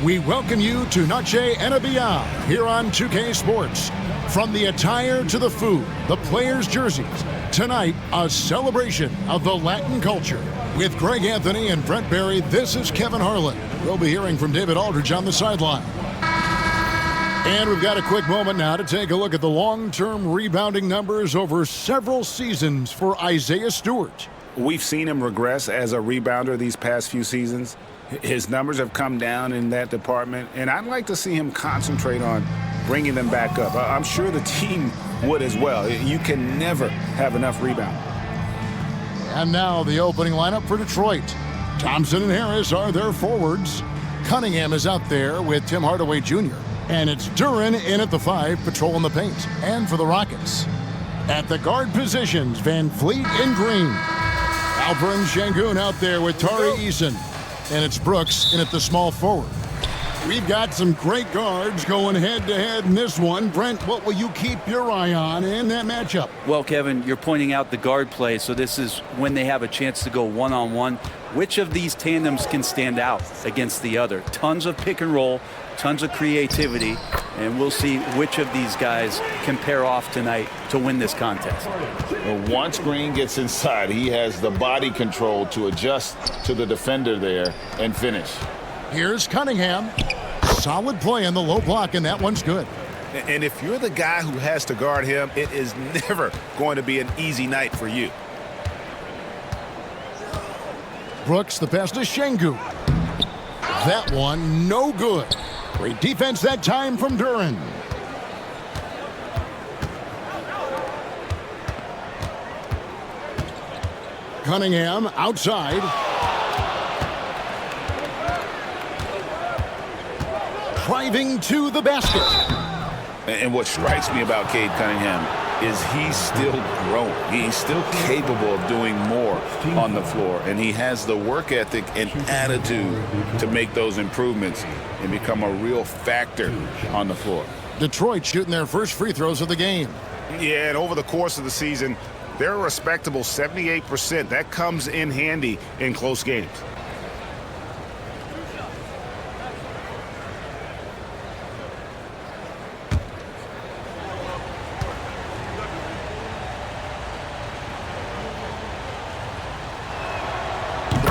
We welcome you to Noche and Beyond here on 2K Sports. From the attire to the food, the players' jerseys, tonight a celebration of the Latin culture. With Greg Anthony and Brent Barry, this is Kevin Harlan. We'll be hearing from David Aldridge on the sideline. And we've got a quick moment now to take a look at the long-term rebounding numbers over several seasons for Isaiah Stewart. We've seen him regress as a rebounder these past few seasons. His numbers have come down in that department, and I'd like to see him concentrate on bringing them back up. I'm sure the team would as well. You can never have enough rebound. And now the opening lineup for Detroit. Thompson and Harris are their forwards. Cunningham is out there with Tim Hardaway Jr. And it's Duren in at the 5, patrolling the paint. And for the Rockets, at the guard positions, Van Vliet in green. Alperen Sengun out there with Tari Eason. And it's Brooks in at the small forward. We've got some great guards going head-to-head in this one. Brent, what will you keep your eye on in that matchup? Well, Kevin, you're pointing out the guard play, so this is when they have a chance to go one-on-one. Which of these tandems can stand out against the other? Tons of pick and roll, tons of creativity, and we'll see which of these guys can pair off tonight to win this contest. Well, once Green gets inside, he has the body control to adjust to the defender there and finish. Here's Cunningham. Solid play in the low block, and that one's good. And if you're the guy who has to guard him, it is never going to be an easy night for you. Brooks, the pass to Sengun. That one, no good. Great defense that time from Duren. Cunningham outside. Driving to the basket. And what strikes me about Cade Cunningham is he's still growing. He's still capable of doing more on the floor. And he has the work ethic and attitude to make those improvements and become a real factor on the floor. Detroit shooting their first free throws of the game. Yeah, and over the course of the season, they're a respectable 78%. That comes in handy in close games.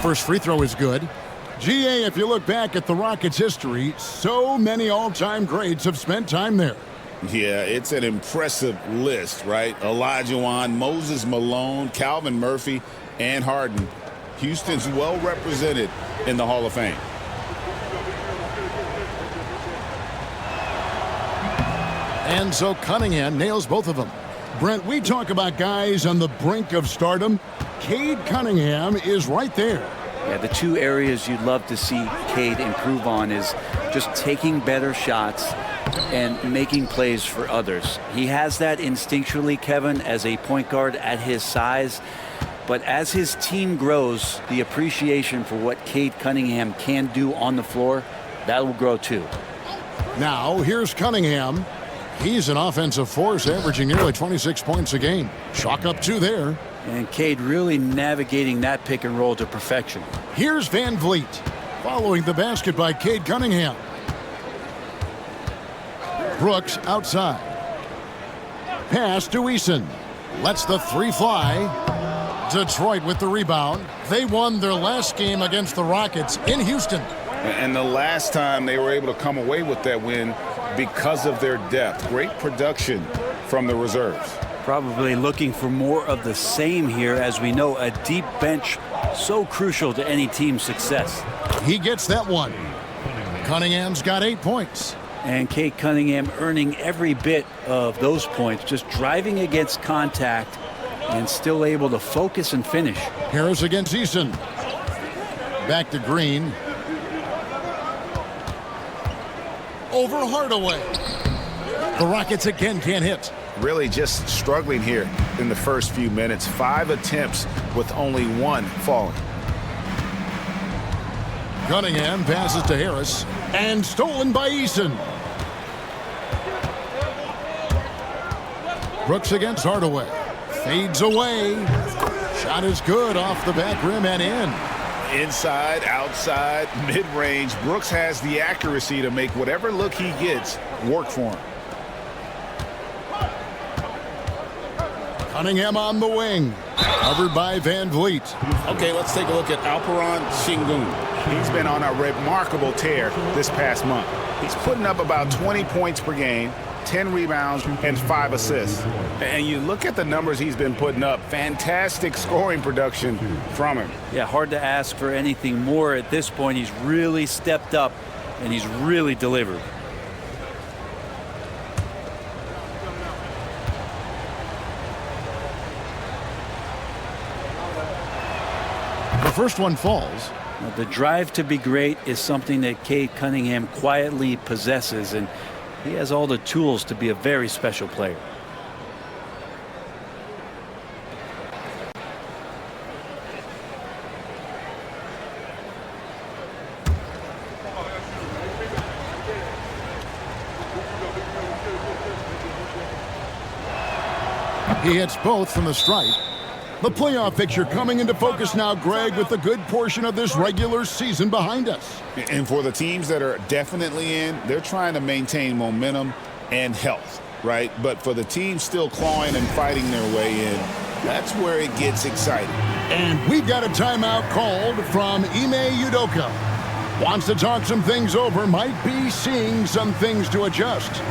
First free throw is good. GA, if you look back at the Rockets' history, so many all-time greats have spent time there. Yeah, it's an impressive list, right? Olajuwon, Moses Malone, Calvin Murphy, and Harden. Houston's well represented in the Hall of Fame. And so Cunningham nails both of them. Brent, we talk about guys on the brink of stardom. Cade Cunningham is right there. Yeah, the two areas you'd love to see Cade improve on is just taking better shots and making plays for others. He has that instinctually, Kevin, as a point guard at his size. But as his team grows, the appreciation for what Cade Cunningham can do on the floor, that will grow too. Now, here's Cunningham. He's an offensive force, averaging nearly 26 points a game. Chalk up 2 there. And Cade really navigating that pick and roll to perfection. Here's Van Vliet, following the basket by Cade Cunningham. Brooks outside. Pass to Eason. Lets the 3 fly. Detroit with the rebound. They won their last game against the Rockets in Houston. And the last time they were able to come away with that win because of their depth. Great production from the reserves. Probably looking for more of the same here, as we know a deep bench so crucial to any team's success. He gets that one. Cunningham's got 8 points. And Cade Cunningham earning every bit of those points, just driving against contact and still able to focus and finish. Harris against Eason. Back to Green. Over Hardaway. The Rockets again can't hit. Really just struggling here in the first few minutes. 5 attempts with only 1 falling. Cunningham passes to Harris. And stolen by Eason. Brooks against Hardaway. Fades away. Shot is good off the back rim and in. Inside, outside, mid-range, Brooks has the accuracy to make whatever look he gets work for him. Cunningham on the wing. Covered by Van Vliet. Okay, let's take a look at Alperon Şengün. He's been on a remarkable tear this past month. He's putting up about 20 points per game, 10 rebounds, and 5 assists. And you look at the numbers he's been putting up, fantastic scoring production from him. Yeah, hard to ask for anything more at this point. He's really stepped up, and he's really delivered. The first one falls. Now, the drive to be great is something that Cade Cunningham quietly possesses, and he has all the tools to be a very special player. He hits both from the stripe. The playoff picture coming into focus now, Greg, with a good portion of this regular season behind us. And for the teams that are definitely in, they're trying to maintain momentum and health, right? But for the teams still clawing and fighting their way in, that's where it gets exciting. And we've got a timeout called from Ime Udoka. Wants to talk some things over, might be seeing some things to adjust.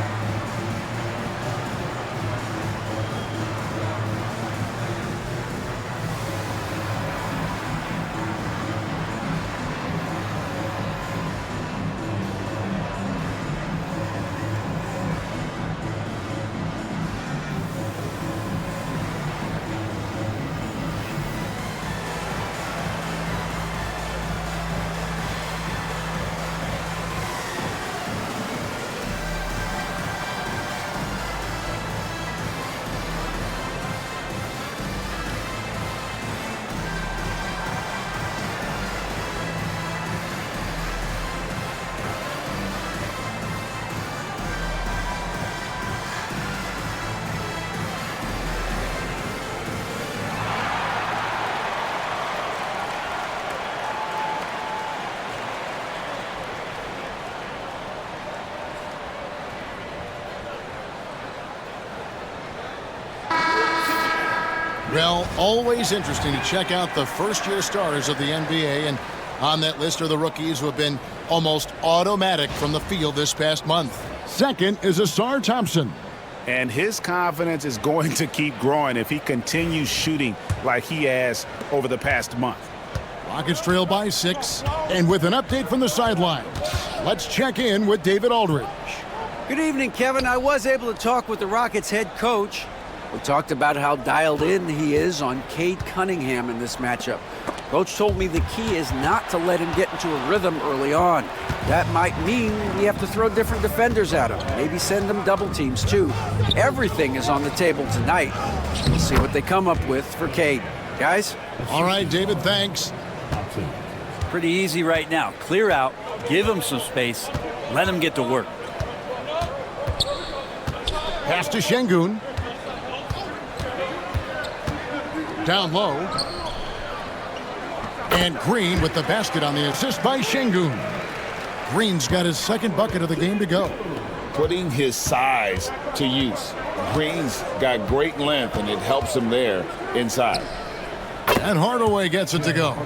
Well, always interesting to check out the first-year stars of the NBA, and on that list are the rookies who have been almost automatic from the field this past month. Second is Asar Thompson. And his confidence is going to keep growing if he continues shooting like he has over the past month. Rockets trail by 6, and with an update from the sidelines, let's check in with David Aldridge. Good evening, Kevin. I was able to talk with the Rockets head coach. We talked about how dialed in he is on Cade Cunningham in this matchup. Coach told me the key is not to let him get into a rhythm early on. That might mean we have to throw different defenders at him, maybe send them double teams too. Everything is on the table tonight. We'll see what they come up with for Cade. Guys? All right, David, thanks. Pretty easy right now. Clear out, give him some space, let him get to work. Pass to Şengün. Down low. And Green with the basket on the assist by Şengün. Green's got his second bucket of the game to go. Putting his size to use. Green's got great length, and it helps him there inside. And Hardaway gets it to go.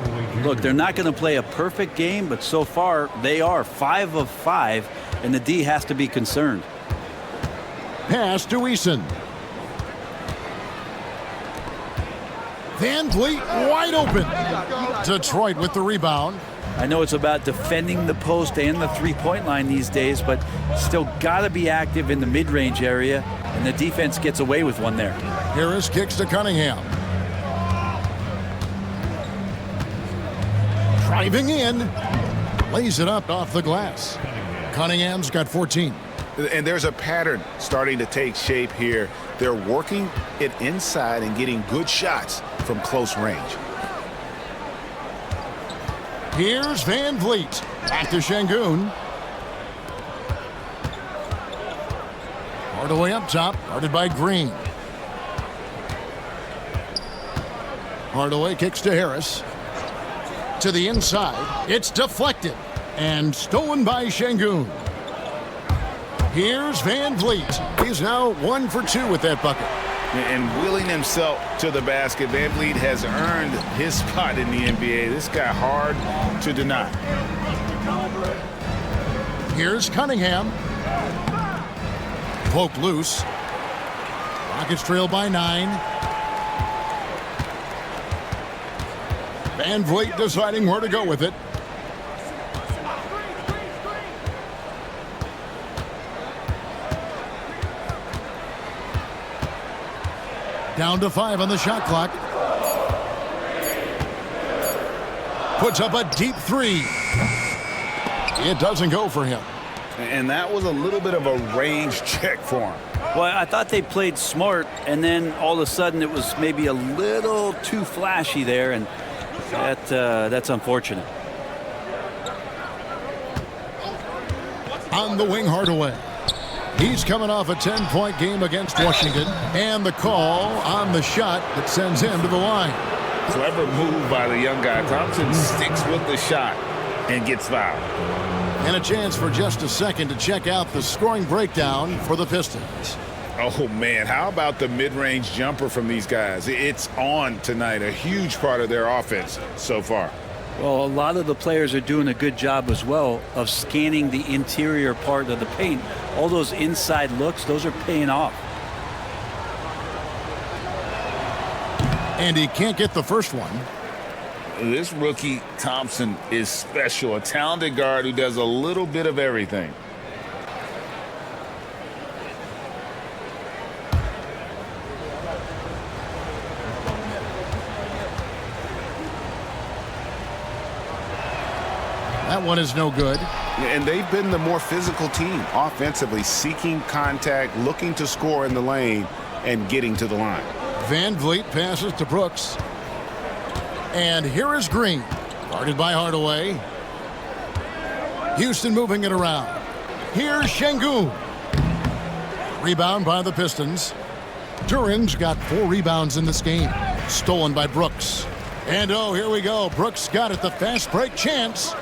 Look, they're not going to play a perfect game, but so far they are 5 of 5, and the D has to be concerned. Pass to Eason. Van Vliet wide open. Detroit with the rebound. I know it's about defending the post and the three-point line these days, but still got to be active in the mid-range area, and the defense gets away with one there. Harris kicks to Cunningham. Driving in. Lays it up off the glass. Cunningham's got 14. And there's a pattern starting to take shape here. They're working it inside and getting good shots from close range. Here's Van Vliet. Back to Şengün. Hardaway up top, guarded by Green. Hardaway kicks to Harris. To the inside. It's deflected. And stolen by Şengün. Here's Van Vliet. He's now 1 for 2 with that bucket. And wheeling himself to the basket, Van Vliet has earned his spot in the NBA. This guy hard to deny. Here's Cunningham. Poked loose. Rockets trail by 9. Van Vliet deciding where to go with it. Down to 5 on the shot clock. Puts up a deep 3. It doesn't go for him. And that was a little bit of a range check for him. Well, I thought they played smart, and then all of a sudden it was maybe a little too flashy there, and that's unfortunate. On the wing, Hardaway. He's coming off a 10-point game against Washington, and the call on the shot that sends him to the line. Clever move by the young guy. Thompson sticks with the shot and gets fouled. And a chance for just a second to check out the scoring breakdown for the Pistons. Oh, man, how about the mid-range jumper from these guys? It's on tonight, a huge part of their offense so far. Well, a lot of the players are doing a good job as well of scanning the interior part of the paint. All those inside looks, those are paying off. And he can't get the first one. This rookie, Thompson, is special. A talented guard who does a little bit of everything. That one is no good. And they've been the more physical team offensively, seeking contact, looking to score in the lane, and getting to the line. Van Vliet passes to Brooks. And here is Green, guarded by Hardaway. Houston moving it around. Here's Şengün. Rebound by the Pistons. Duran's got 4 rebounds in this game. Stolen by Brooks. And oh, here we go. Brooks got it, the fast break chance.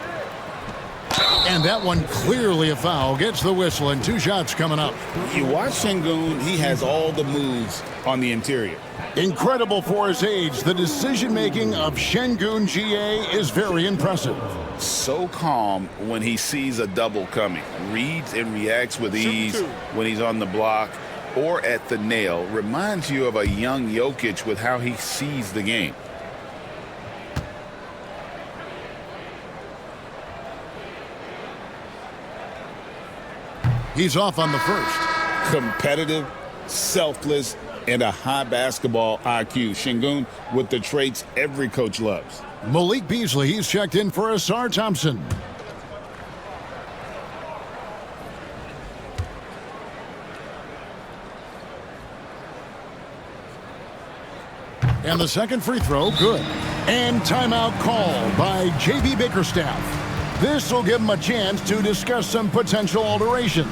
And that one clearly a foul. Gets the whistle, and 2 shots coming up. You watch Şengün, he has all the moves on the interior. Incredible for his age. The decision-making of Şengün GA is very impressive. So calm when he sees a double coming. Reads and reacts with ease when he's on the block or at the nail. Reminds you of a young Jokic with how he sees the game. He's off on the first. Competitive, selfless, and a high basketball IQ. Şengün with the traits every coach loves. Malik Beasley, he's checked in for Asar Thompson. And the second free throw, good. And timeout call by J.B. Bickerstaff. This will give him a chance to discuss some potential alterations.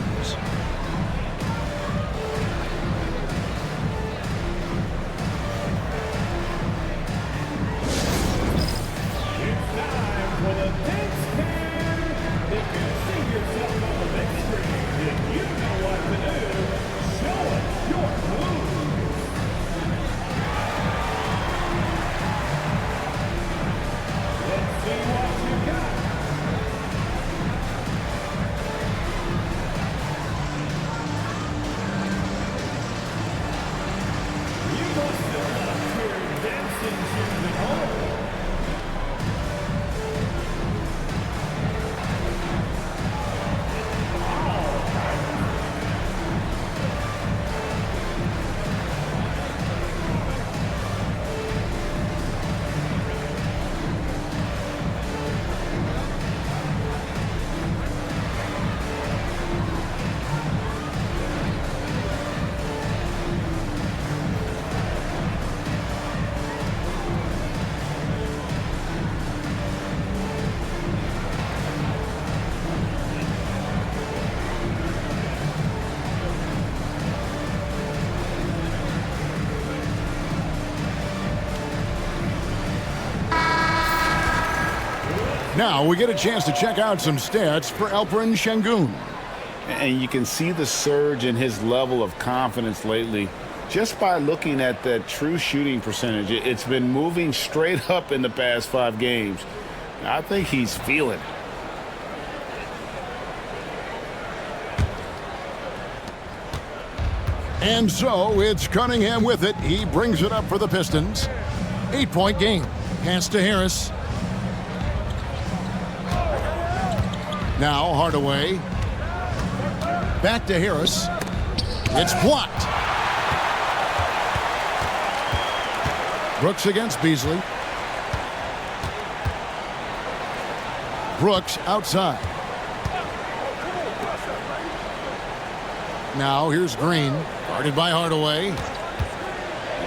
Now we get a chance to check out some stats for Alperen Şengün. And you can see the surge in his level of confidence lately just by looking at that true shooting percentage. It's been moving straight up in the past 5 games. I think he's feeling it. And so it's Cunningham with it. He brings it up for the Pistons. 8-point game. Pass to Harris. Now Hardaway. Back to Harris. It's blocked. Brooks against Beasley. Brooks outside. Now here's Green. Guarded by Hardaway.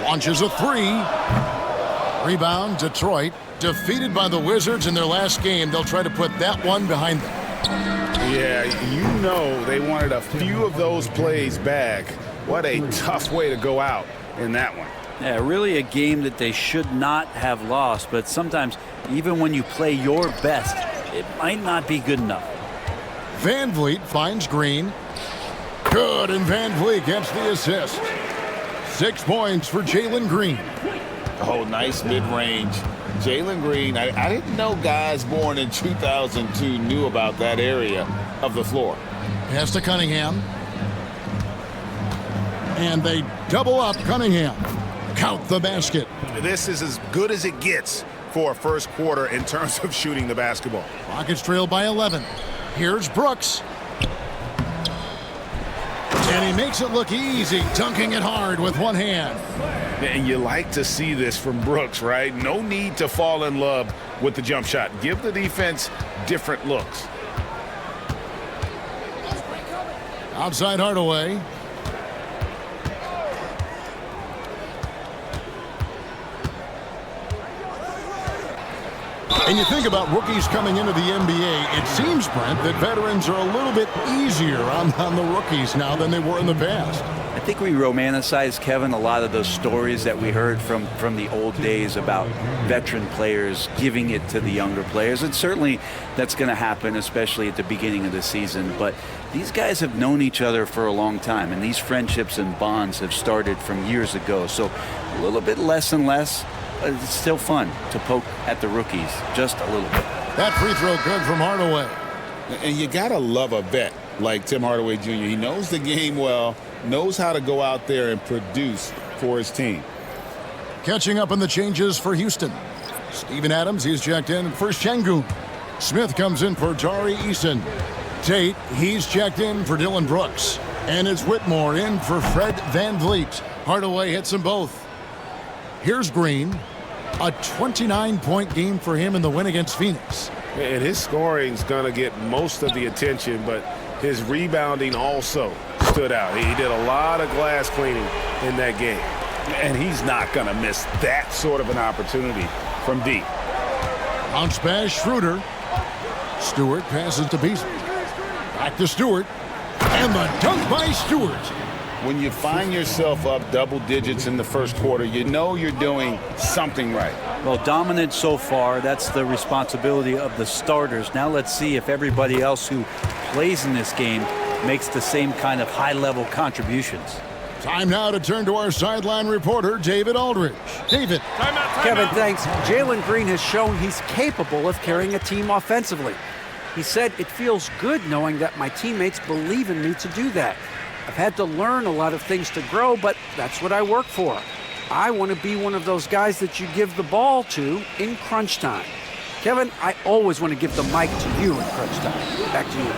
Launches a 3. Rebound, Detroit. Defeated by the Wizards in their last game. They'll try to put that one behind them. Yeah, you know they wanted a few of those plays back. What a tough way to go out in that one. Yeah, really a game that they should not have lost. But sometimes, even when you play your best, it might not be good enough. Van Vliet finds Green. Good, and Van Vliet gets the assist. 6 points for Jalen Green. Oh, nice mid-range. Jalen Green, I didn't know guys born in 2002 knew about that area of the floor. Pass to Cunningham. And they double up Cunningham. Count the basket. This is as good as it gets for a first quarter in terms of shooting the basketball. Rockets trail by 11. Here's Brooks. And he makes it look easy, dunking it hard with one hand. And you like to see this from Brooks, right? No need to fall in love with the jump shot. Give the defense different looks. Outside Hardaway. And you think about rookies coming into the NBA, it seems, Brent, that veterans are a little bit easier on the rookies now than they were in the past. I think we romanticize, Kevin, a lot of those stories that we heard from the old days about veteran players giving it to the younger players. And certainly that's going to happen, especially at the beginning of the season. But these guys have known each other for a long time, and these friendships and bonds have started from years ago. So a little bit less and less. But it's still fun to poke at the rookies, just a little bit. That free throw good from Hardaway. And you got to love a vet like Tim Hardaway Jr. He knows the game well, knows how to go out there and produce for his team. Catching up on the changes for Houston. Steven Adams, he's checked in for Şengün. Smith comes in for Tari Eason. Tate, he's checked in for Dylan Brooks. And it's Whitmore in for Fred Van Vliet. Hardaway hits them both. Here's Green. A 29-point game for him in the win against Phoenix. And his scoring's going to get most of the attention, but his rebounding also stood out. He did a lot of glass cleaning in that game. And he's not going to miss that sort of an opportunity from deep. Bounce pass, Schroeder. Stewart passes to Beasley. Back to Stewart. And the dunk by Stewart. When you find yourself up double digits in the first quarter, you know you're doing something right. Well, dominant so far. That's the responsibility of the starters. Now let's see if everybody else who plays in this game makes the same kind of high-level contributions. Time now to turn to our sideline reporter, David Aldridge. David. Kevin, thanks. Jalen Green has shown he's capable of carrying a team offensively. He said, "It feels good knowing that my teammates believe in me to do that. I've had to learn a lot of things to grow, but that's what I work for. I want to be one of those guys that you give the ball to in crunch time." Kevin, I always want to give the mic to you in crunch time. Back to you.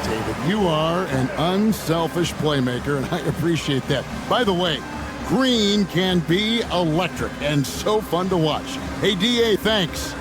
David, you are an unselfish playmaker, and I appreciate that. By the way, Green can be electric and so fun to watch. Hey, DA, thanks.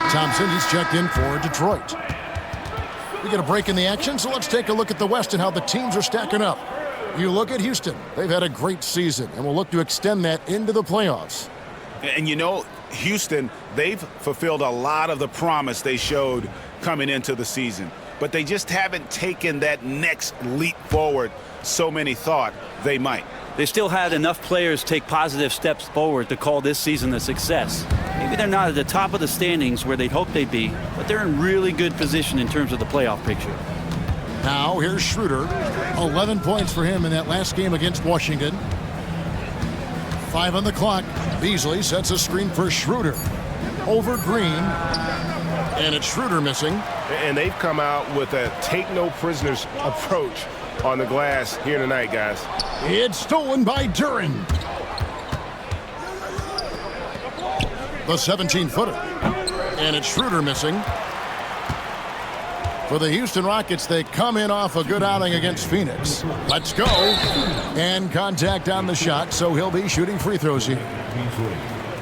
Thompson, he's checked in for Detroit. We get a break in the action, so let's take a look at the West and how the teams are stacking up. You look at Houston. They've had a great season, and will look to extend that into the playoffs. And you know, Houston, they've fulfilled a lot of the promise they showed coming into the season. But they just haven't taken that next leap forward so many thought they might. They still had enough players take positive steps forward to call this season a success. Maybe they're not at the top of the standings where they'd hope they'd be, but they're in really good position in terms of the playoff picture. Now here's Schroeder. 11 points for him in that last game against Washington. 5 on the clock. Beasley sets a screen for Schroeder. Over Green. And it's Schroeder missing. And they've come out with a take-no-prisoners approach on the glass here tonight, guys. It's stolen by Duren. The 17-footer. And it's Schroeder missing. For the Houston Rockets, they come in off a good outing against Phoenix. Let's go. And contact on the shot, so he'll be shooting free throws here.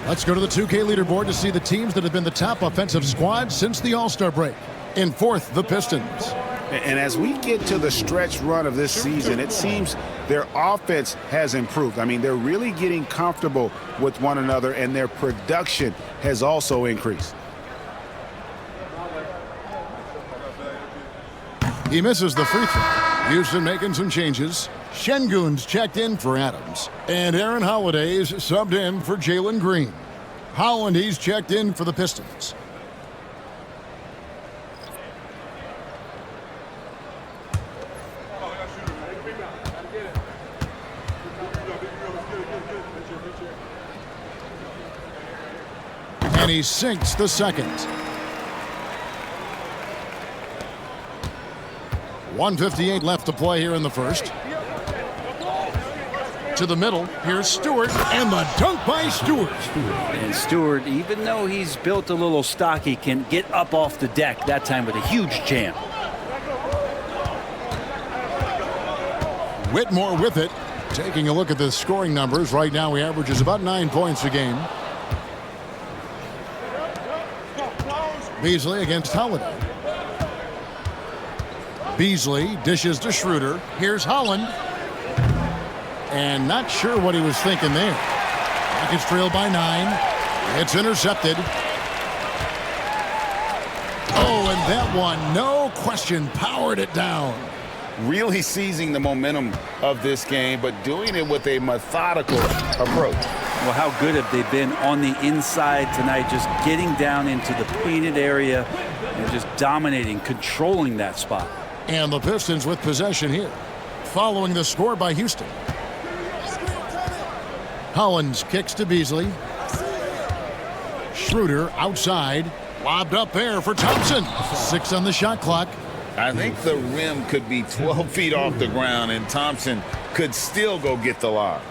Let's go to the 2K leaderboard to see the teams that have been the top offensive squad since the All-Star break. In fourth, the Pistons. And as we get to the stretch run of this season, it seems their offense has improved. I mean, they're really getting comfortable with one another, and their production has also increased. He misses the free throw. Houston making some changes. Şengün's checked in for Adams. And Aaron Holiday's subbed in for Jalen Green. Holland, he's checked in for the Pistons. And he sinks the second. 1:58 left to play here in the first. To the middle, here's Stewart, and the dunk by Stewart. And Stewart, even though he's built a little stocky, can get up off the deck, that time with a huge jam. Whitmore with it. Taking a look at the scoring numbers, right now he averages about 9 points a game. Beasley against Holiday. Beasley dishes to Schroeder. Here's Holland. And not sure what he was thinking there. Rockets trail by 9. It's intercepted. Oh, and that one, no question, powered it down. Really seizing the momentum of this game, but doing it with a methodical approach. Well, how good have they been on the inside tonight, just getting down into the painted area and just dominating, controlling that spot. And the Pistons with possession here, following the score by Houston. Hollins kicks to Beasley. Schroeder outside. Lobbed up there for Thompson. 6 on the shot clock. I think the rim could be 12 feet off the ground, and Thompson could still go get the lob.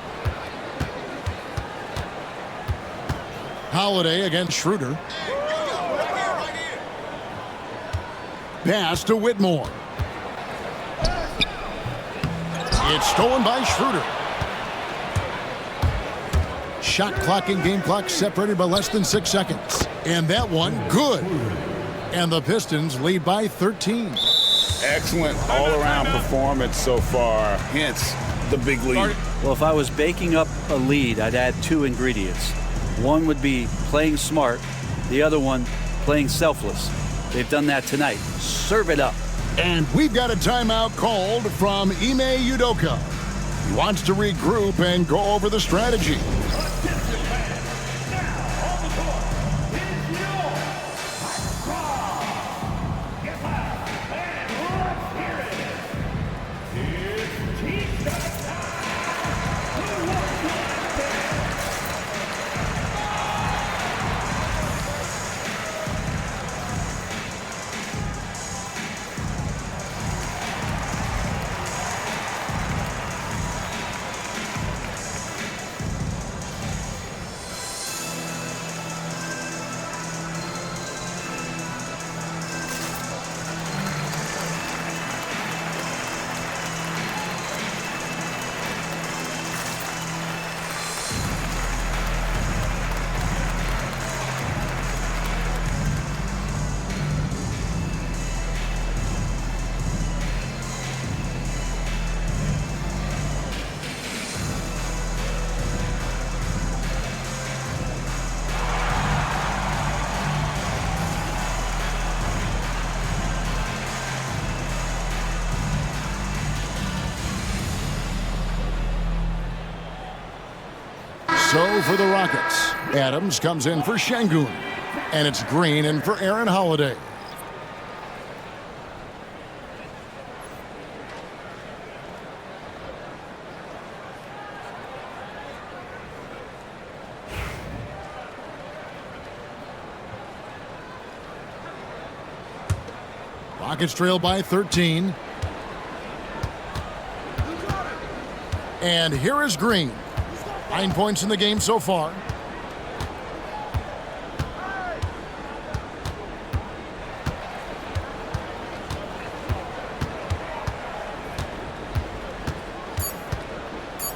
Holiday against Schroeder. Pass to Whitmore. It's stolen by Schroeder. Shot clock and game clock separated by less than 6 seconds. And that one, good. And the Pistons lead by 13. Excellent all-around performance so far, hence the big lead. Well, if I was baking up a lead, I'd add 2 ingredients. One would be playing smart. The other one, playing selfless. They've done that tonight. Serve it up. And we've got a timeout called from Ime Udoka. He wants to regroup and go over the strategy. So for the Rockets, Adams comes in for Şengün. And it's Green in for Aaron Holiday. Rockets trail by 13. And here is Green. 9 points in the game so far.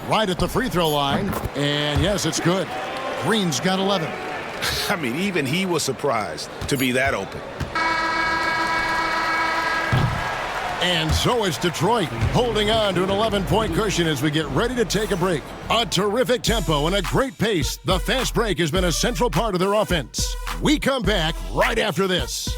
Right at the free throw line. And yes, it's good. Green's got 11. I mean, even he was surprised to be that open. And so it's Detroit holding on to an 11-point cushion as we get ready to take a break. A terrific tempo and a great pace. The fast break has been a central part of their offense. We come back right after this.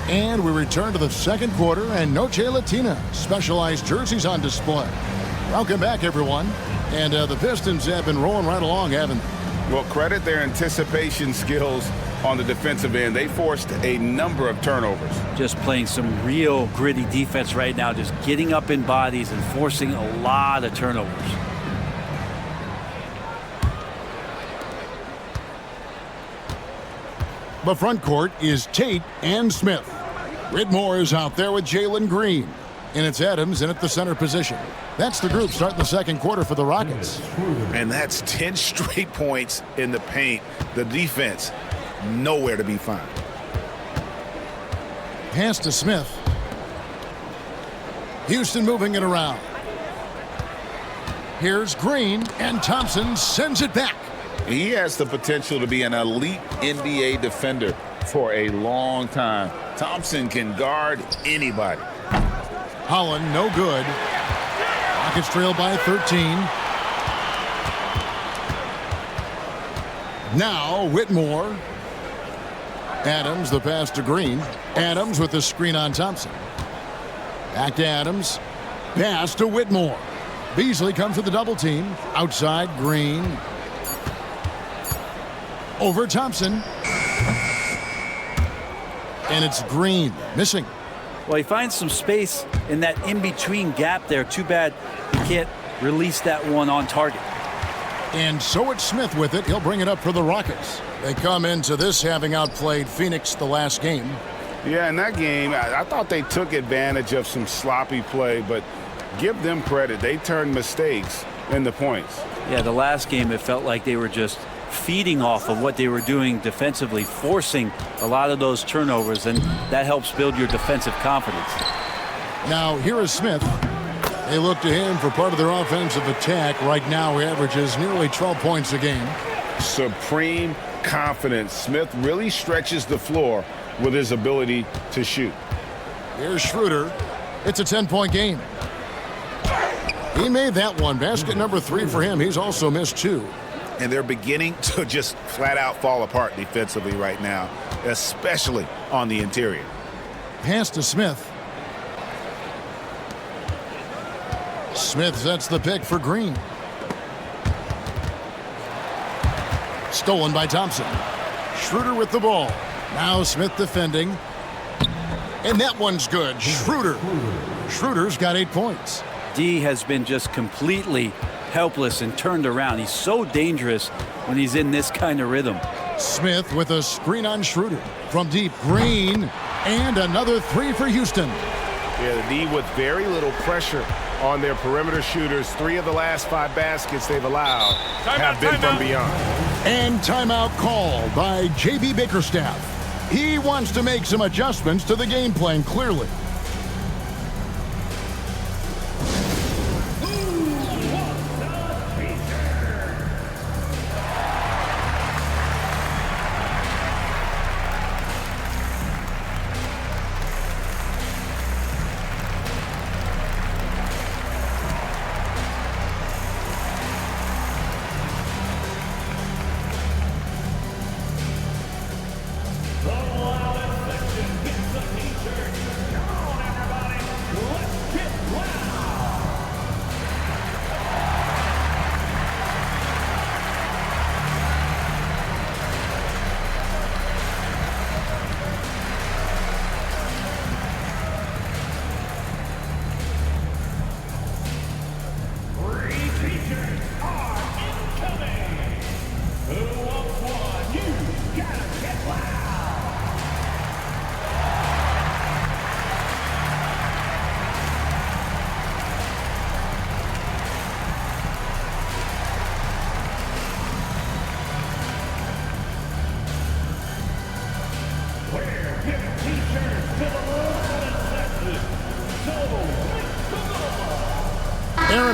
And we return to the second quarter, and Noche Latina specialized jerseys on display. Welcome back, everyone. And the Pistons have been rolling right along, haven't they? Well, credit their anticipation skills on the defensive end. They forced a number of turnovers. Just playing some real gritty defense right now, just getting up in bodies and forcing a lot of turnovers. The front court is Tate and Smith. Whitmore is out there with Jalen Green. And it's Adams in at the center position. That's the group starting the second quarter for the Rockets. And that's 10 straight points in the paint. The defense, nowhere to be found. Pass to Smith. Houston moving it around. Here's Green, and Thompson sends it back. He has the potential to be an elite NBA defender for a long time. Thompson can guard anybody. Holland, no good. Rockets trail by 13. Now Whitmore. Adams, the pass to Green. Adams with the screen on Thompson. Back to Adams. Pass to Whitmore. Beasley comes with the double team. Outside, Green. Over Thompson. And it's Green missing. Well, he finds some space in that in-between gap there. Too bad he can't release that one on target. And so it's Smith with it. He'll bring it up for the Rockets. They come into this having outplayed Phoenix the last game. Yeah, in that game, I thought they took advantage of some sloppy play, but give them credit. They turned mistakes into points. Yeah, the last game it felt like they were just feeding off of what they were doing defensively, forcing a lot of those turnovers, and that helps build your defensive confidence. Now, here is Smith. They look to him for part of their offensive attack. Right now, he averages nearly 12 points a game. Supreme confidence. Smith really stretches the floor with his ability to shoot. Here's Schroeder. It's a 10-point game. He made that one. Basket number 3 for him. He's also missed 2. And they're beginning to just flat out fall apart defensively right now, especially on the interior. Pass to Smith. Smith sets the pick for Green. Stolen by Thompson. Schroeder with the ball. Now Smith defending. And that one's good. Schroeder. Schroeder's got 8 points. D has been just completely helpless and turned around. He's so dangerous when he's in this kind of rhythm. Smith with a screen on Schroeder. From deep, Green. And another 3 for Houston. Yeah, the D with very little pressure on their perimeter shooters. 3 of the last 5 baskets they've allowed have been from beyond. And timeout called by J.B. Bickerstaff. He wants to make some adjustments to the game plan, clearly.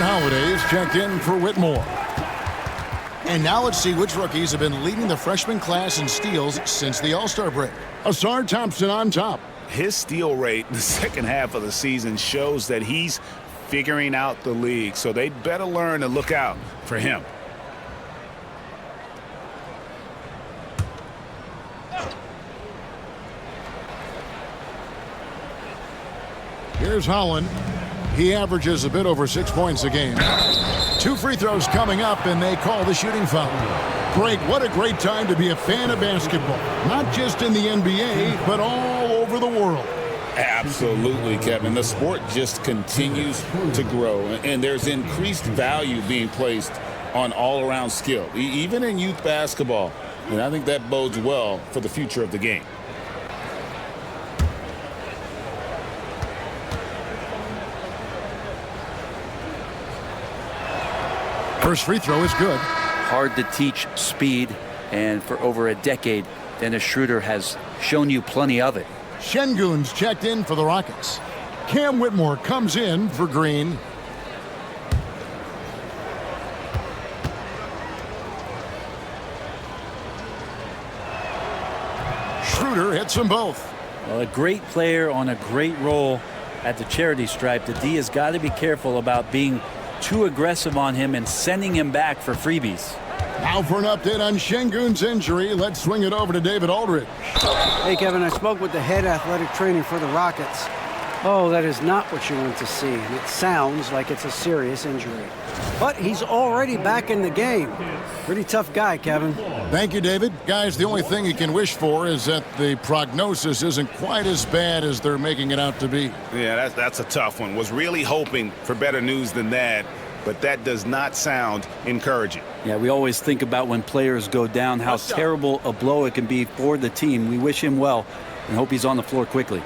Aaron Holiday is checked in for Whitmore. And now let's see which rookies have been leading the freshman class in steals since the All-Star break. Asar Thompson on top. His steal rate in the second half of the season shows that he's figuring out the league, so they'd better learn to look out for him. Here's Holland. He averages a bit over 6 points a game. 2 free throws coming up, and they call the shooting foul. Greg, what a great time to be a fan of basketball. Not just in the NBA, but all over the world. Absolutely, Kevin. The sport just continues to grow, and there's increased value being placed on all-around skill, even in youth basketball. And I think that bodes well for the future of the game. First free throw is good. Hard to teach speed, and for over a decade, Dennis Schroeder has shown you plenty of it. Şengün's checked in for the Rockets. Cam Whitmore comes in for Green. Schroeder hits them both. Well, a great player on a great role at the charity stripe. The D has got to be careful about being too aggressive on him and sending him back for freebies. Now for an update on Şengün's injury, let's swing it over to David Aldridge. Hey, Kevin, I spoke with the head athletic trainer for the Rockets. Oh, that is not what you want to see, and it sounds like it's a serious injury. But he's already back in the game. Pretty tough guy, Kevin. Thank you, David. Guys, the only thing you can wish for is that the prognosis isn't quite as bad as they're making it out to be. Yeah, that's a tough one. Was really hoping for better news than that, but that does not sound encouraging. Yeah, we always think about when players go down, how terrible a blow it can be for the team. We wish him well and hope he's on the floor quickly.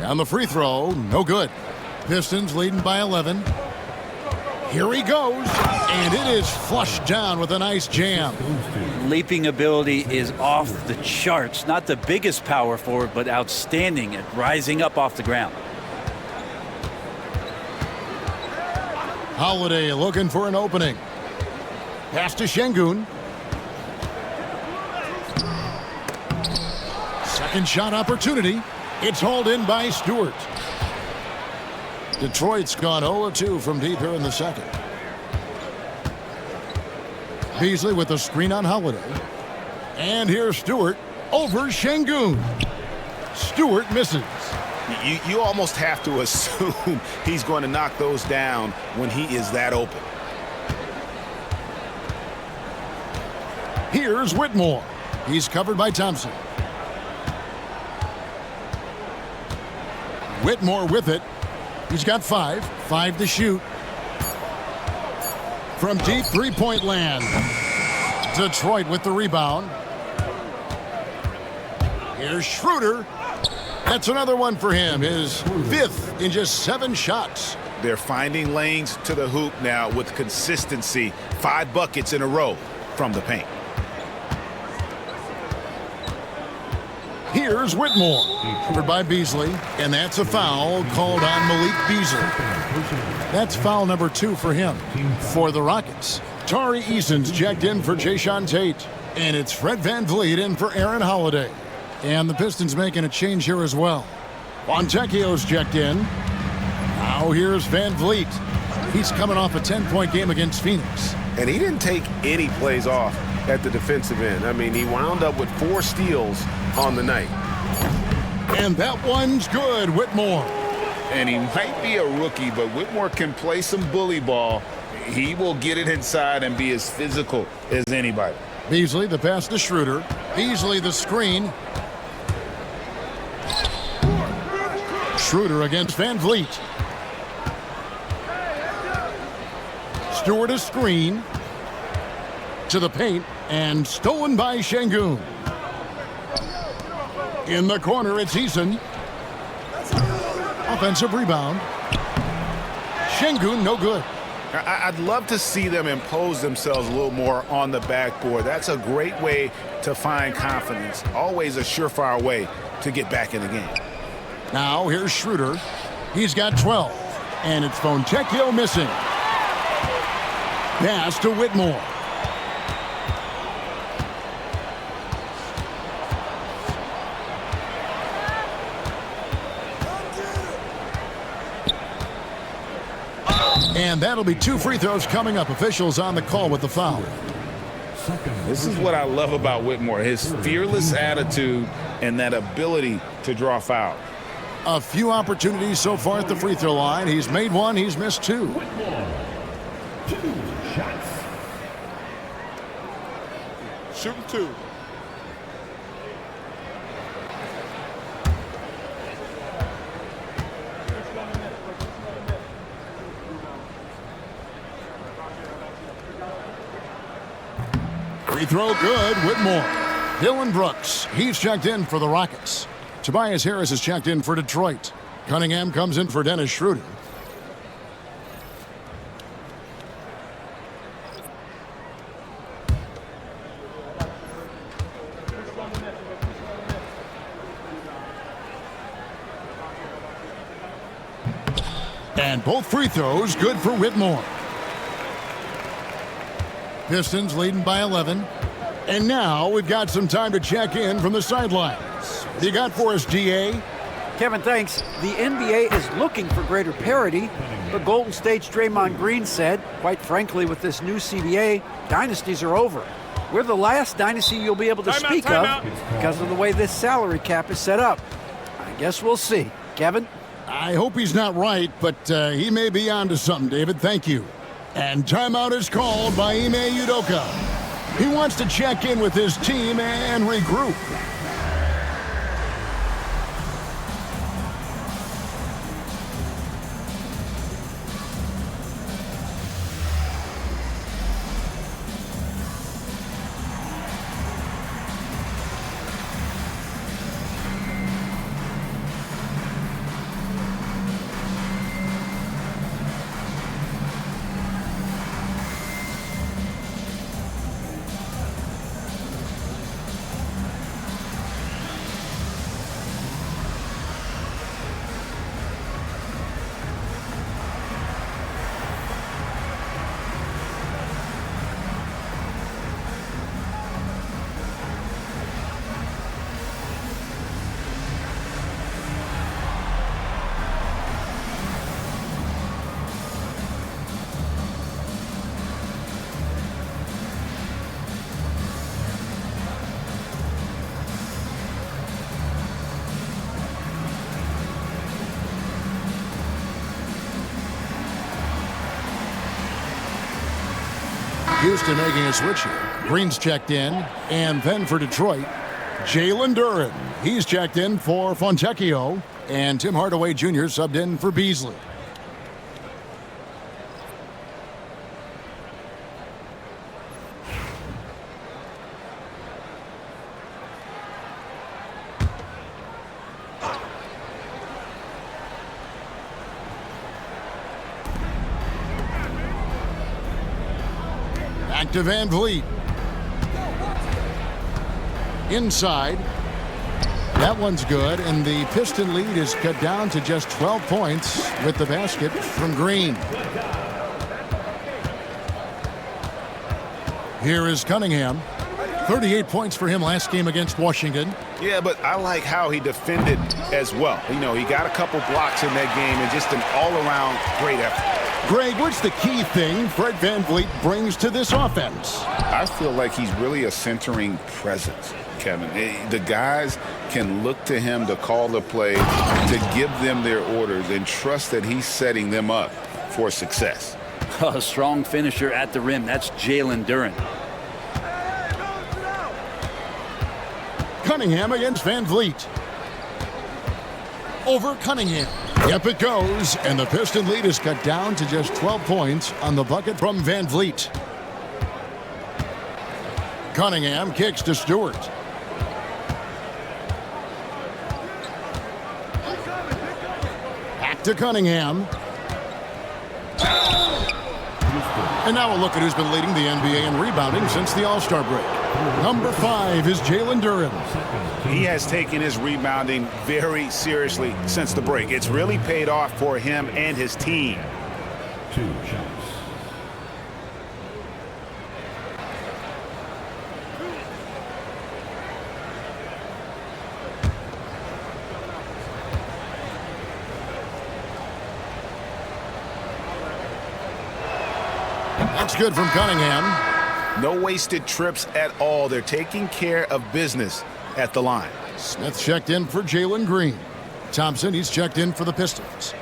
On the free throw, no good. Pistons leading by 11. Here he goes, and it is flushed down with a nice jam. Leaping ability is off the charts. Not the biggest power forward, but outstanding at rising up off the ground. Holiday looking for an opening. Pass to Şengün. Second shot opportunity. It's hauled in by Stewart. Detroit's gone 0-2 from deep here in the second. Beasley with the screen on Holiday. And here's Stewart over Şengün. Stewart misses. You almost have to assume he's going to knock those down when he is that open. Here's Whitmore. He's covered by Thompson. Whitmore with it. He's got 5 to shoot. From deep three-point land. Detroit with the rebound. Here's Schroeder. That's another one for him. His 5th in just 7 shots. They're finding lanes to the hoop now with consistency. 5 buckets in a row from the paint. Here's Whitmore, covered by Beasley, and that's a foul called on Malik Beasley. That's foul number 2 for him. For the Rockets, Tari Eason's checked in for Jae'Sean Tate, and it's Fred VanVleet in for Aaron Holiday. And the Pistons making a change here as well. Fontecchio's checked in. Now here's VanVleet. He's coming off a 10-point game against Phoenix. And he didn't take any plays off at the defensive end. I mean, he wound up with 4 steals on the night. And that one's good, Whitmore. And he might be a rookie, but Whitmore can play some bully ball. He will get it inside and be as physical as anybody. Beasley, the pass to Schroeder. Beasley, the screen. Schroeder against VanVleet. Stewart a screen. To the paint, and stolen by Şengün. In the corner, it's Eason. Offensive rebound. Şengün, no good. I'd love to see them impose themselves a little more on the backboard. That's a great way to find confidence. Always a surefire way to get back in the game. Now here's Schroeder. He's got 12. And it's Fontecchio missing. Pass to Whitmore. And that'll be 2 free throws coming up. Officials on the call with the foul. This is what I love about Whitmore, his fearless attitude and that ability to draw foul. A few opportunities so far at the free throw line. He's made 1, he's missed 2. 2 shots. Shooting 2. Free throw good, Whitmore. Dylan Brooks, he's checked in for the Rockets. Tobias Harris is checked in for Detroit. Cunningham comes in for Dennis Schroeder. And both free throws good for Whitmore. Pistons leading by 11. And now we've got some time to check in from the sidelines. What do you got for us, DA? Kevin, thanks. The NBA is looking for greater parity. The Golden State's Draymond Green said, quite frankly, with this new CBA, dynasties are over. We're the last dynasty you'll be able to speak of because of the way this salary cap is set up. I guess we'll see. Kevin? I hope he's not right, but he may be onto something, David. Thank you. And timeout is called by Ime Udoka. He wants to check in with his team and regroup. Houston making a switch here. Green's checked in. And then for Detroit, Jalen Duren. He's checked in for Fontecchio. And Tim Hardaway Jr. subbed in for Beasley. Back to Van Vliet. Inside. That one's good, and the Piston lead is cut down to just 12 points with the basket from Green. Here is Cunningham. 38 points for him last game against Washington. Yeah, but I like how he defended as well. You know, he got a couple blocks in that game and just an all-around great effort. Greg, what's the key thing Fred Van Vliet brings to this offense? I feel like he's really a centering presence, Kevin. The guys can look to him to call the play, to give them their orders, and trust that he's setting them up for success. A strong finisher at the rim. That's Jalen Duren. Cunningham against Van Vliet. Over Cunningham. Yep, it goes, and the Piston lead is cut down to just 12 points on the bucket from Van Vliet. Cunningham kicks to Stewart. Back to Cunningham. And now a look at who's been leading the NBA in rebounding since the All-Star break. Number 5 is Jalen Duren. He has taken his rebounding very seriously since the break. It's really paid off for him and his team. 2 shots. That's good from Cunningham. No wasted trips at all. They're taking care of business at the line. Smith checked in for Jalen Green. Thompson, he's checked in for the Pistons.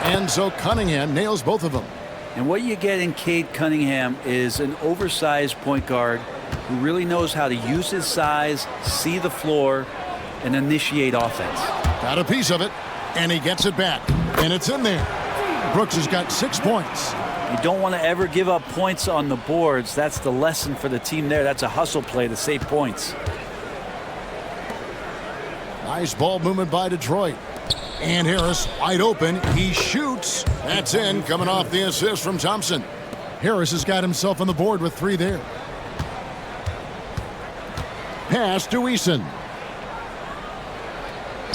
And so Cunningham nails both of them. And what you get in Cade Cunningham is an oversized point guard who really knows how to use his size, see the floor, and initiate offense. Got a piece of it, and he gets it back. And it's in there. Brooks has got 6 points. You don't want to ever give up points on the boards. That's the lesson for the team there. That's a hustle play to save points. Nice ball movement by Detroit. And Harris wide open. He shoots. That's in, coming off the assist from Thompson. Harris has got himself on the board with 3 there. Pass to Eason.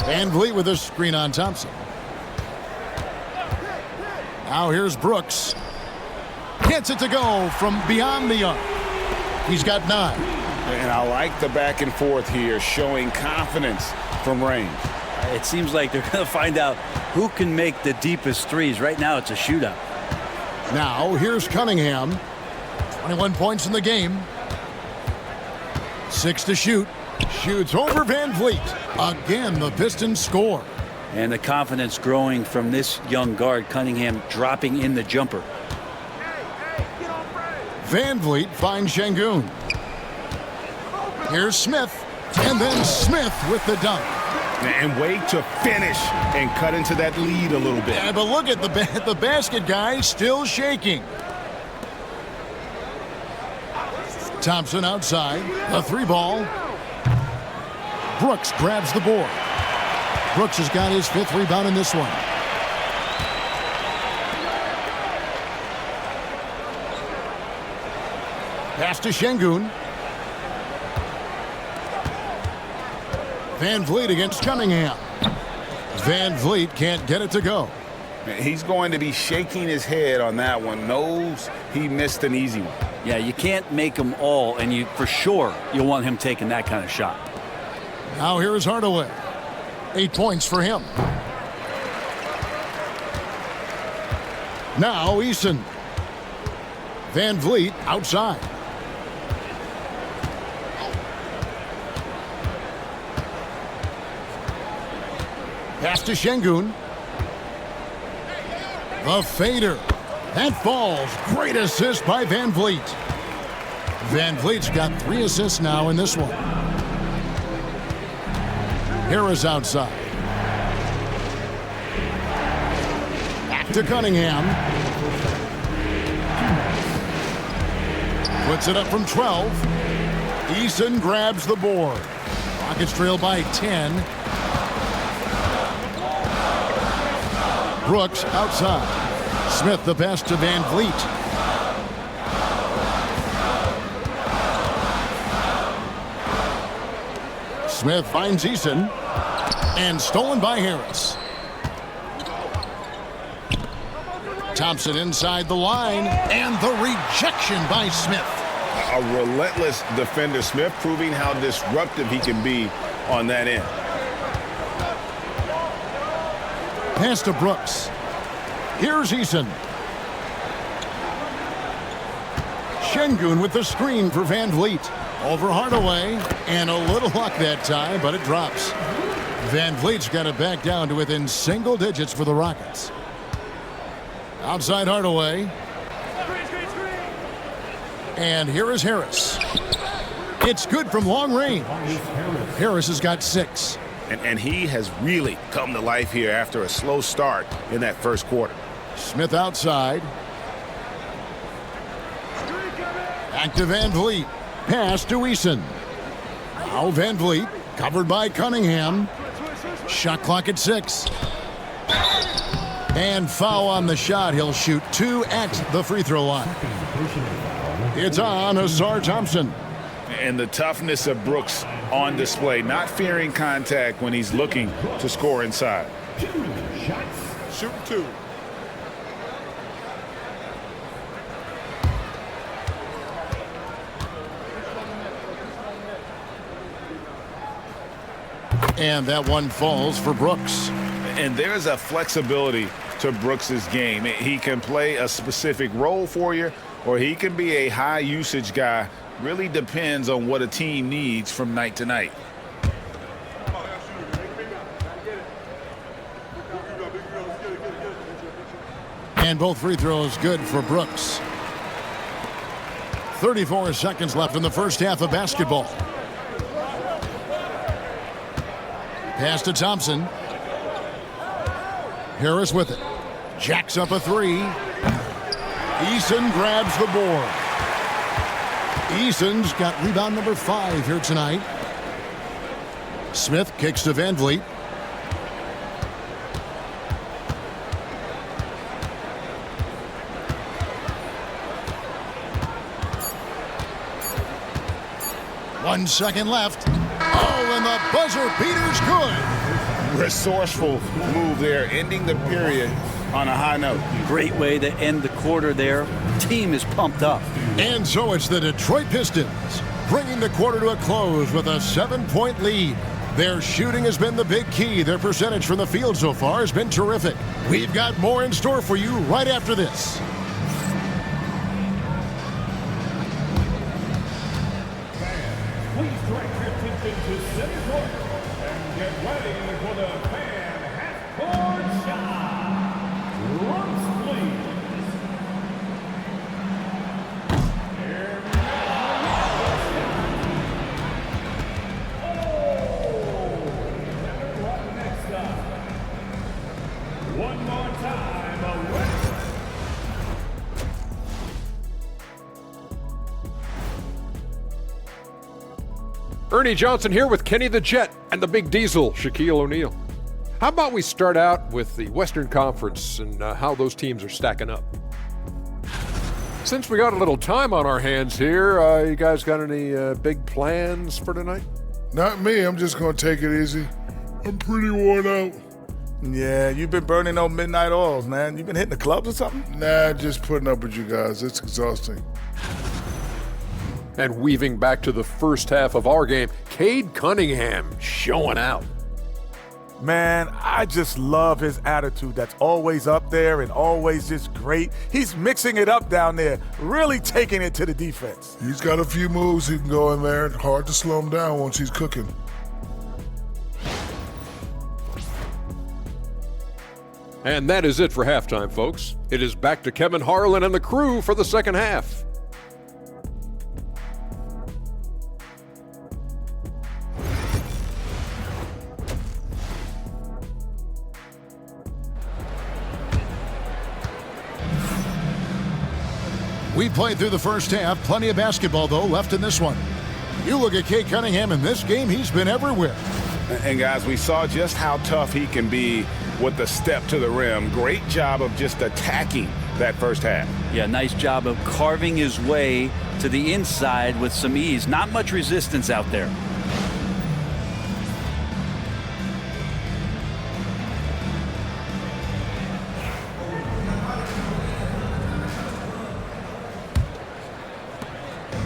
Van Vliet with a screen on Thompson. Now here's Brooks. Gets it to go from beyond the arc. He's got 9. And I like the back and forth here, showing confidence from range. It seems like they're going to find out who can make the deepest threes. Right now, it's a shootout. Now, here's Cunningham. 21 points in the game. 6 to shoot. Shoots over Van Vliet. Again, the Pistons score. And the confidence growing from this young guard, Cunningham, dropping in the jumper. Van Vliet finds Şengün. Here's Smith. And then Smith with the dunk. And wait to finish and cut into that lead a little bit. Yeah, but look at the basket guy still shaking. Thompson outside. The 3 ball. Brooks grabs the board. Brooks has got his 5th rebound in this one. Pass to Şengün. Van Vliet against Cunningham. Van Vliet can't get it to go. He's going to be shaking his head on that one. Knows he missed an easy one. Yeah, you can't make them all, and you for sure you'll want him taking that kind of shot. Now here is Hardaway. 8 points for him. Now Eason. Van Vliet outside. Pass to Şengün. The fader. That falls. Great assist by Van Vliet. Van Vliet's got 3 assists now in this one. Harris outside. Back to Cunningham. Puts it up from 12. Eason grabs the board. Rockets trail by 10. Brooks outside. Smith the pass to Van Vliet. Smith finds Eason. And stolen by Harris. Thompson inside the line. And the rejection by Smith. A relentless defender. Smith proving how disruptive he can be on that end. Pass to Brooks. Here's Eason. Şengün with the screen for Van Vliet. Over Hardaway. And a little luck that time, but it drops. Van Vliet's got it back down to within single digits for the Rockets. Outside Hardaway. And here is Harris. It's good from long range. Harris has got 6. And he has really come to life here after a slow start in that first quarter. Smith outside. Back to Van Vliet. Pass to Eason. Now Van Vliet, covered by Cunningham. Shot clock at 6. And foul on the shot. He'll shoot 2 at the free throw line. It's on Asar Thompson. And the toughness of Brooks on display, not fearing contact when he's looking to score inside. Shooting 2. And that one falls for Brooks. And there's a flexibility to Brooks's game. He can play a specific role for you, or he can be a high usage guy. Really depends on what a team needs from night to night. And both free throws good for Brooks. 34 seconds left in the first half of basketball. Pass to Thompson. Harris with it. Jacks up a 3. Eason grabs the board. Eason's got rebound number 5 here tonight. Smith kicks to Van Vliet. One second left. Oh, and the buzzer beater's good. Resourceful move there, ending the period on a high note. Great way to end the quarter there. Team is pumped up. And so it's the Detroit Pistons bringing the quarter to a close with a 7-point lead. Their shooting has been the big key. Their percentage from the field so far has been terrific. We've got more in store for you right after this. Please direct your attention to center court and get ready for the fan half-court shot. Drums, please. Here we go. Next up. One more time. A record. Ernie Johnson here with Kenny the Jet and the Big Diesel, Shaquille O'Neal. How about we start out with the Western Conference and how those teams are stacking up? Since we got a little time on our hands here, you guys got any big plans for tonight? Not me. I'm just going to take it easy. I'm pretty worn out. Yeah, you've been burning those midnight oils, man. You been hitting the clubs or something? Nah, just putting up with you guys. It's exhausting. And weaving back to the first half of our game, Cade Cunningham showing out. Man, I just love his attitude that's always up there and always just great. He's mixing it up down there, really taking it to the defense. He's got a few moves he can go in there. Hard to slow him down once he's cooking. And that is it for halftime, folks. It is back to Kevin Harlan and the crew for the second half. We played through the first half. Plenty of basketball, though, left in this one. You look at Cade Cunningham in this game, he's been everywhere. And guys, we saw just how tough he can be with the step to the rim. Great job of just attacking that first half. Yeah, nice job of carving his way to the inside with some ease. Not much resistance out there.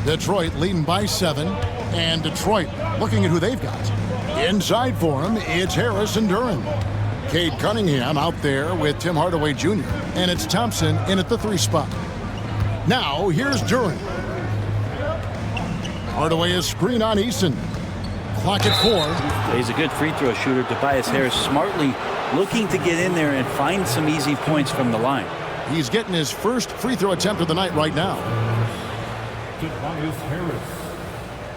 Detroit leading by 7, and Detroit looking at who they've got. Inside for him, it's Harris and Duren. Cade Cunningham out there with Tim Hardaway Jr., and it's Thompson in at the 3 spot. Now, here's Duren. Hardaway is screen on Eason. Clock at 4. He's a good free throw shooter. Tobias Harris smartly looking to get in there and find some easy points from the line. He's getting his first free throw attempt of the night right now. Tobias Harris,